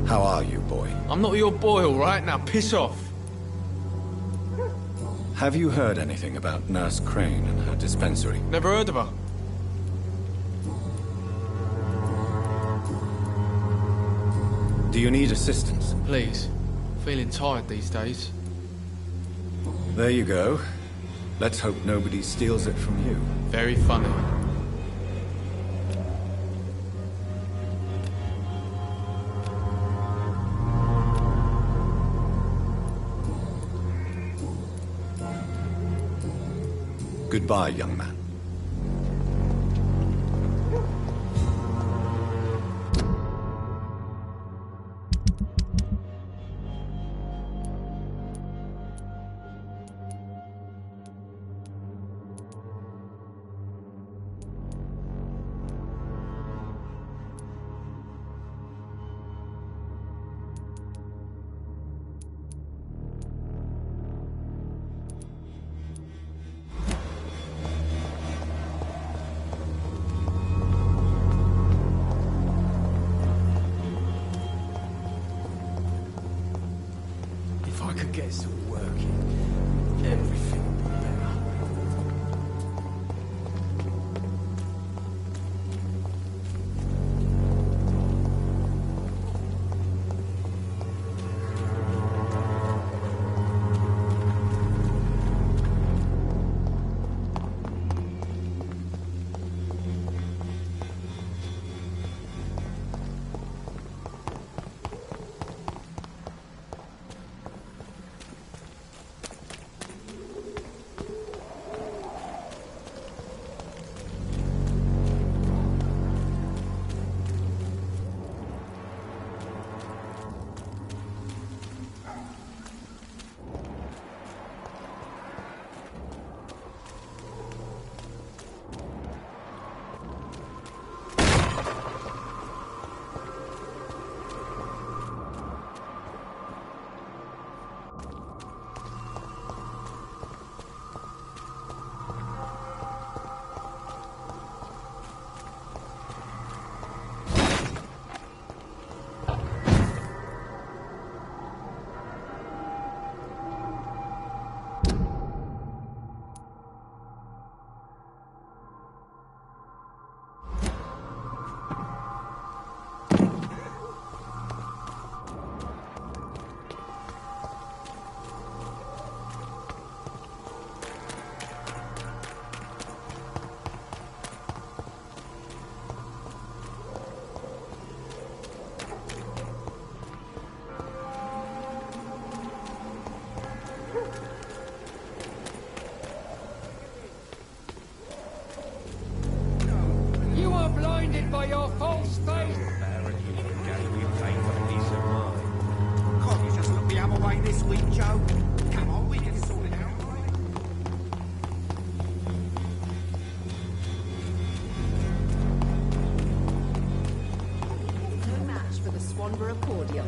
How are you, boy? I'm not your boy, all right? Now piss off. Have you heard anything about Nurse Crane and her dispensary? Never heard of her. Do you need assistance? Please. Feeling tired these days. There you go. Let's hope nobody steals it from you. Very funny. Goodbye, young man. I could get us all working, everything would be better. By your false faith. You pay for peace of mind. Can't you just look the other way this week, Joe? Come on, we can sort it out. No match for the Swanborough cordial.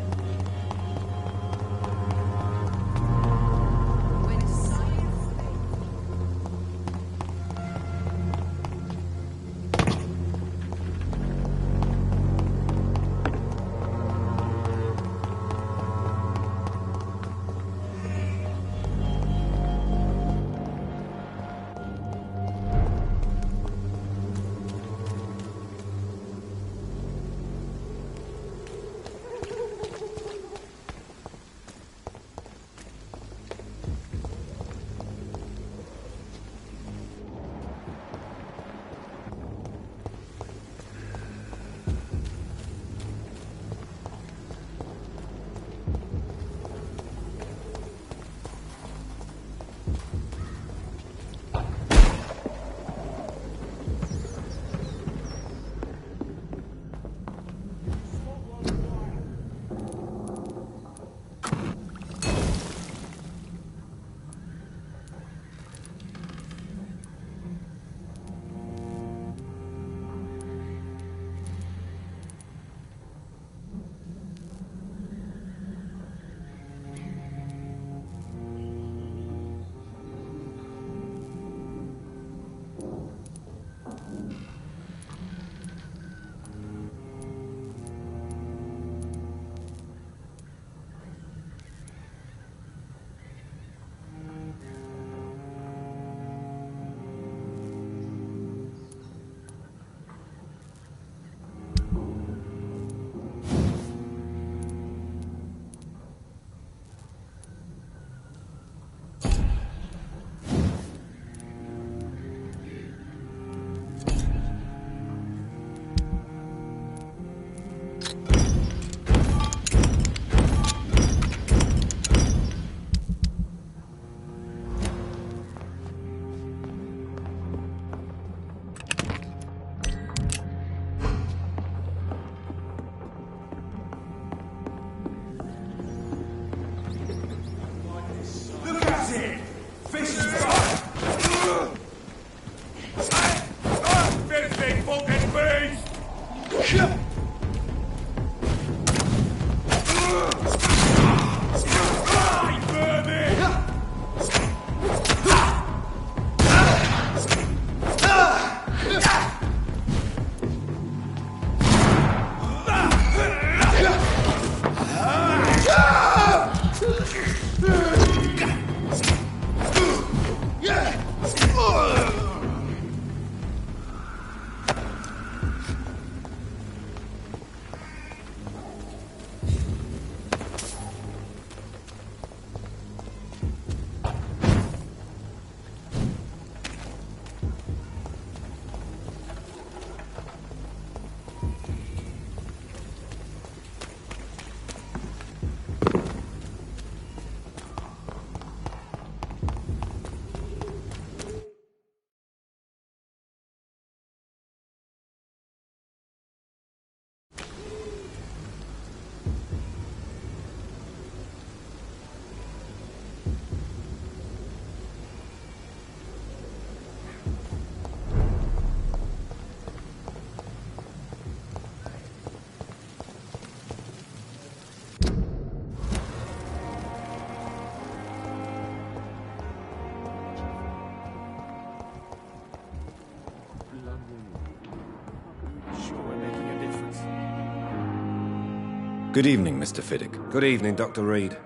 Good evening, Mr. Fiddick. Good evening, Dr. Reed.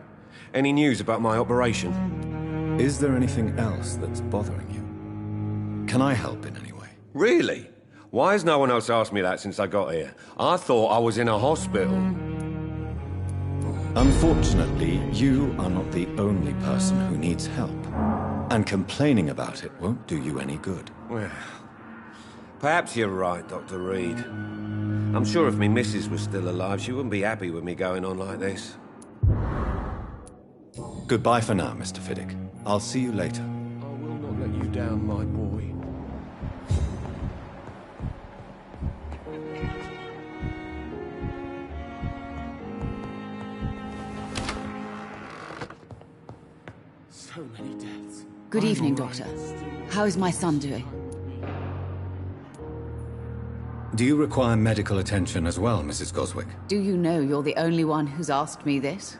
Any news about my operation? Is there anything else that's bothering you? Can I help in any way? Really? Why has no one else asked me that since I got here? I thought I was in a hospital. Unfortunately, you are not the only person who needs help. And complaining about it won't do you any good. Well, perhaps you're right, Dr. Reed. I'm sure if me missus was still alive, she wouldn't be happy with me going on like this. Goodbye for now, Mr. Fiddick. I'll see you later. I will not let you down, my boy. So many deaths. Good evening, Doctor. How is my son doing? Do you require medical attention as well, Mrs. Goswick? Do you know you're the only one who's asked me this?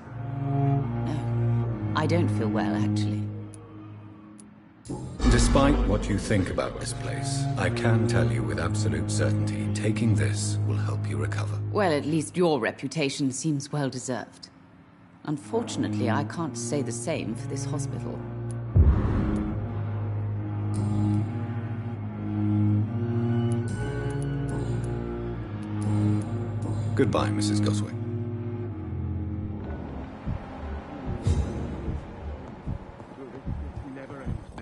No. I don't feel well, actually. Despite what you think about this place, I can tell you with absolute certainty, taking this will help you recover. Well, at least your reputation seems well-deserved. Unfortunately, I can't say the same for this hospital. Goodbye, Mrs. Goswick.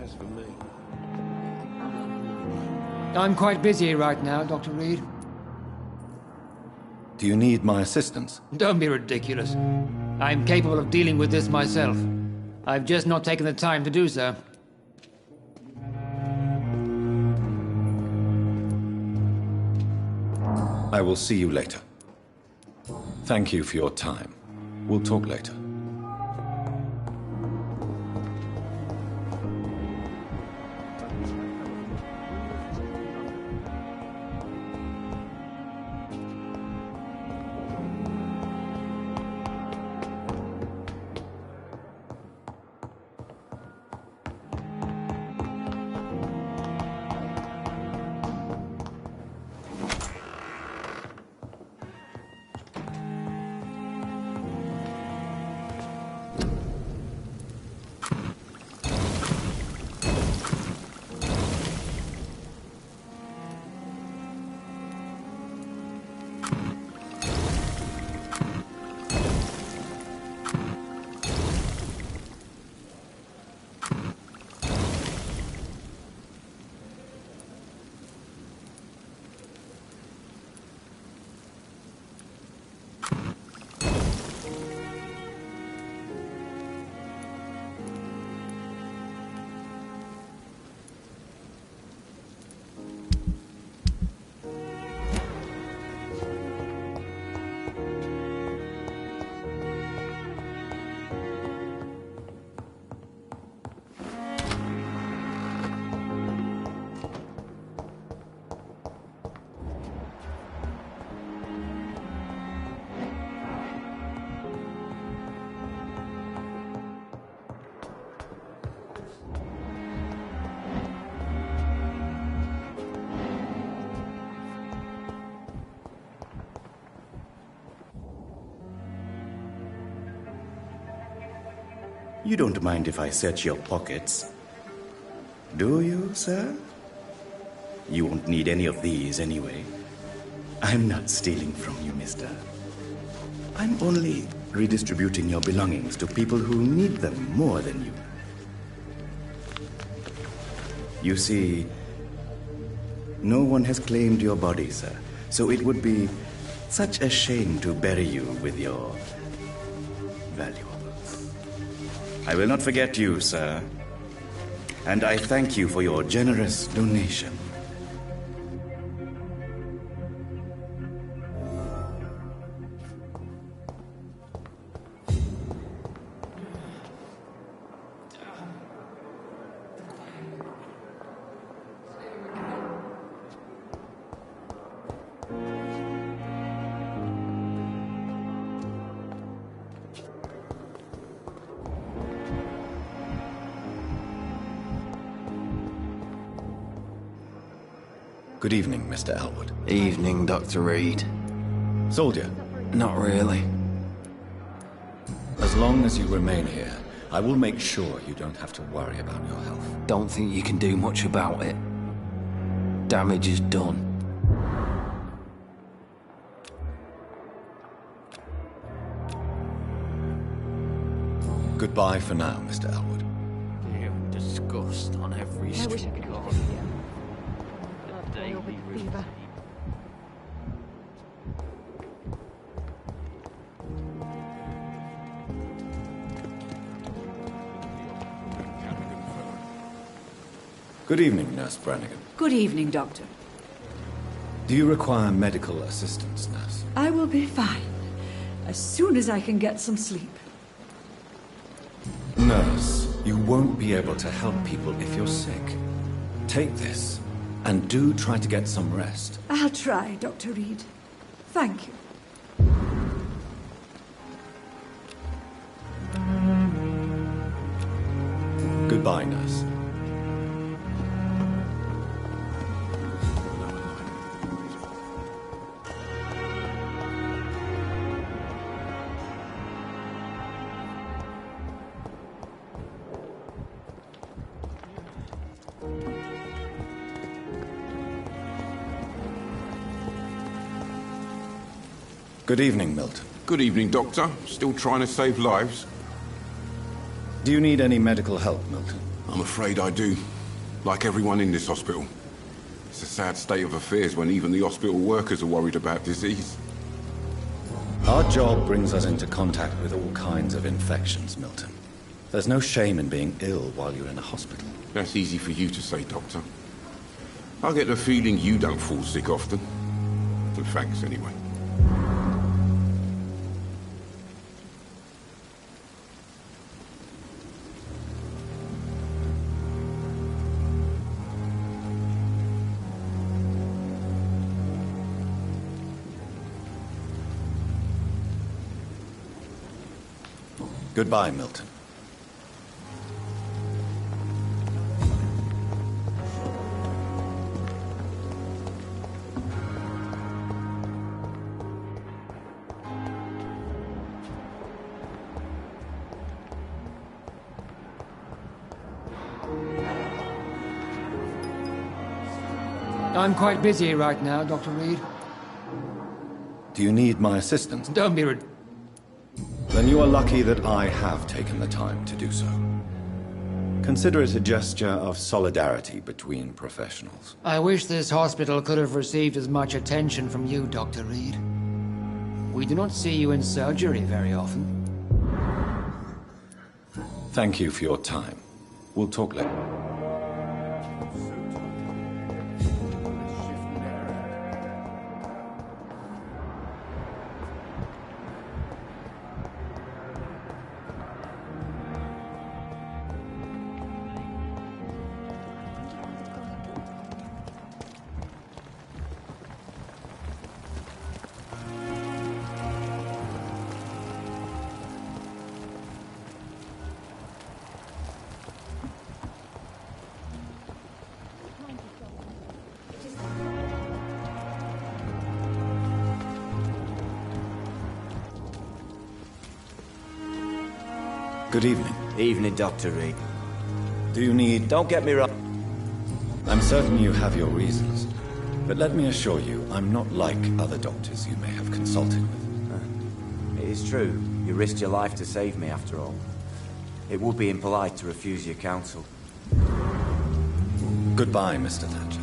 As for me... I'm quite busy right now, Dr. Reed. Do you need my assistance? Don't be ridiculous. I'm capable of dealing with this myself. I've just not taken the time to do so. I will see you later. Thank you for your time. We'll talk later. You don't mind if I search your pockets, do you, sir? You won't need any of these anyway. I'm not stealing from you, mister. I'm only redistributing your belongings to people who need them more than you. You see, no one has claimed your body, sir, so it would be such a shame to bury you with your valuables. I will not forget you, sir, and I thank you for your generous donation. Good evening, Mr. Elwood. Evening, Dr. Reed. Soldier? Not really. As long as you remain here, I will make sure you don't have to worry about your health. Don't think you can do much about it. Damage is done. Goodbye for now, Mr. Elwood. Damn disgust on every I wish I street could corner. have stayed here. Over the fever. Good evening, Nurse Brannigan. Good evening, Doctor. Do you require medical assistance, Nurse? I will be fine. As soon as I can get some sleep. Nurse, you won't be able to help people if you're sick. Take this, and do try to get some rest. I'll try, Dr. Reed. Thank you. Goodbye, Nurse. Good evening, Milton. Good evening, Doctor. Still trying to save lives? Do you need any medical help, Milton? I'm afraid I do. Like everyone in this hospital. It's a sad state of affairs when even the hospital workers are worried about disease. Our job brings us into contact with all kinds of infections, Milton. There's no shame in being ill while you're in a hospital. That's easy for you to say, Doctor. I get the feeling you don't fall sick often. But thanks, anyway. Goodbye, Milton. I'm quite busy right now, Dr. Reed. Do you need my assistance? Don't be rude. Then you are lucky that I have taken the time to do so. Consider it a gesture of solidarity between professionals. I wish this hospital could have received as much attention from you, Dr. Reed. We do not see you in surgery very often. Thank you for your time. We'll talk later. Good evening. Evening, Dr. Reed. Do you need... Don't get me wrong. I'm certain you have your reasons. But let me assure you, I'm not like other doctors you may have consulted with. It is true. You risked your life to save me, after all. It would be impolite to refuse your counsel. Goodbye, Mr. Thatcher.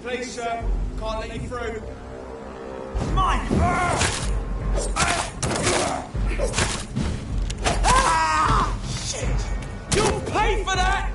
Please, sir. Can't let you through. Mine! Ah! Shit! You'll pay for that!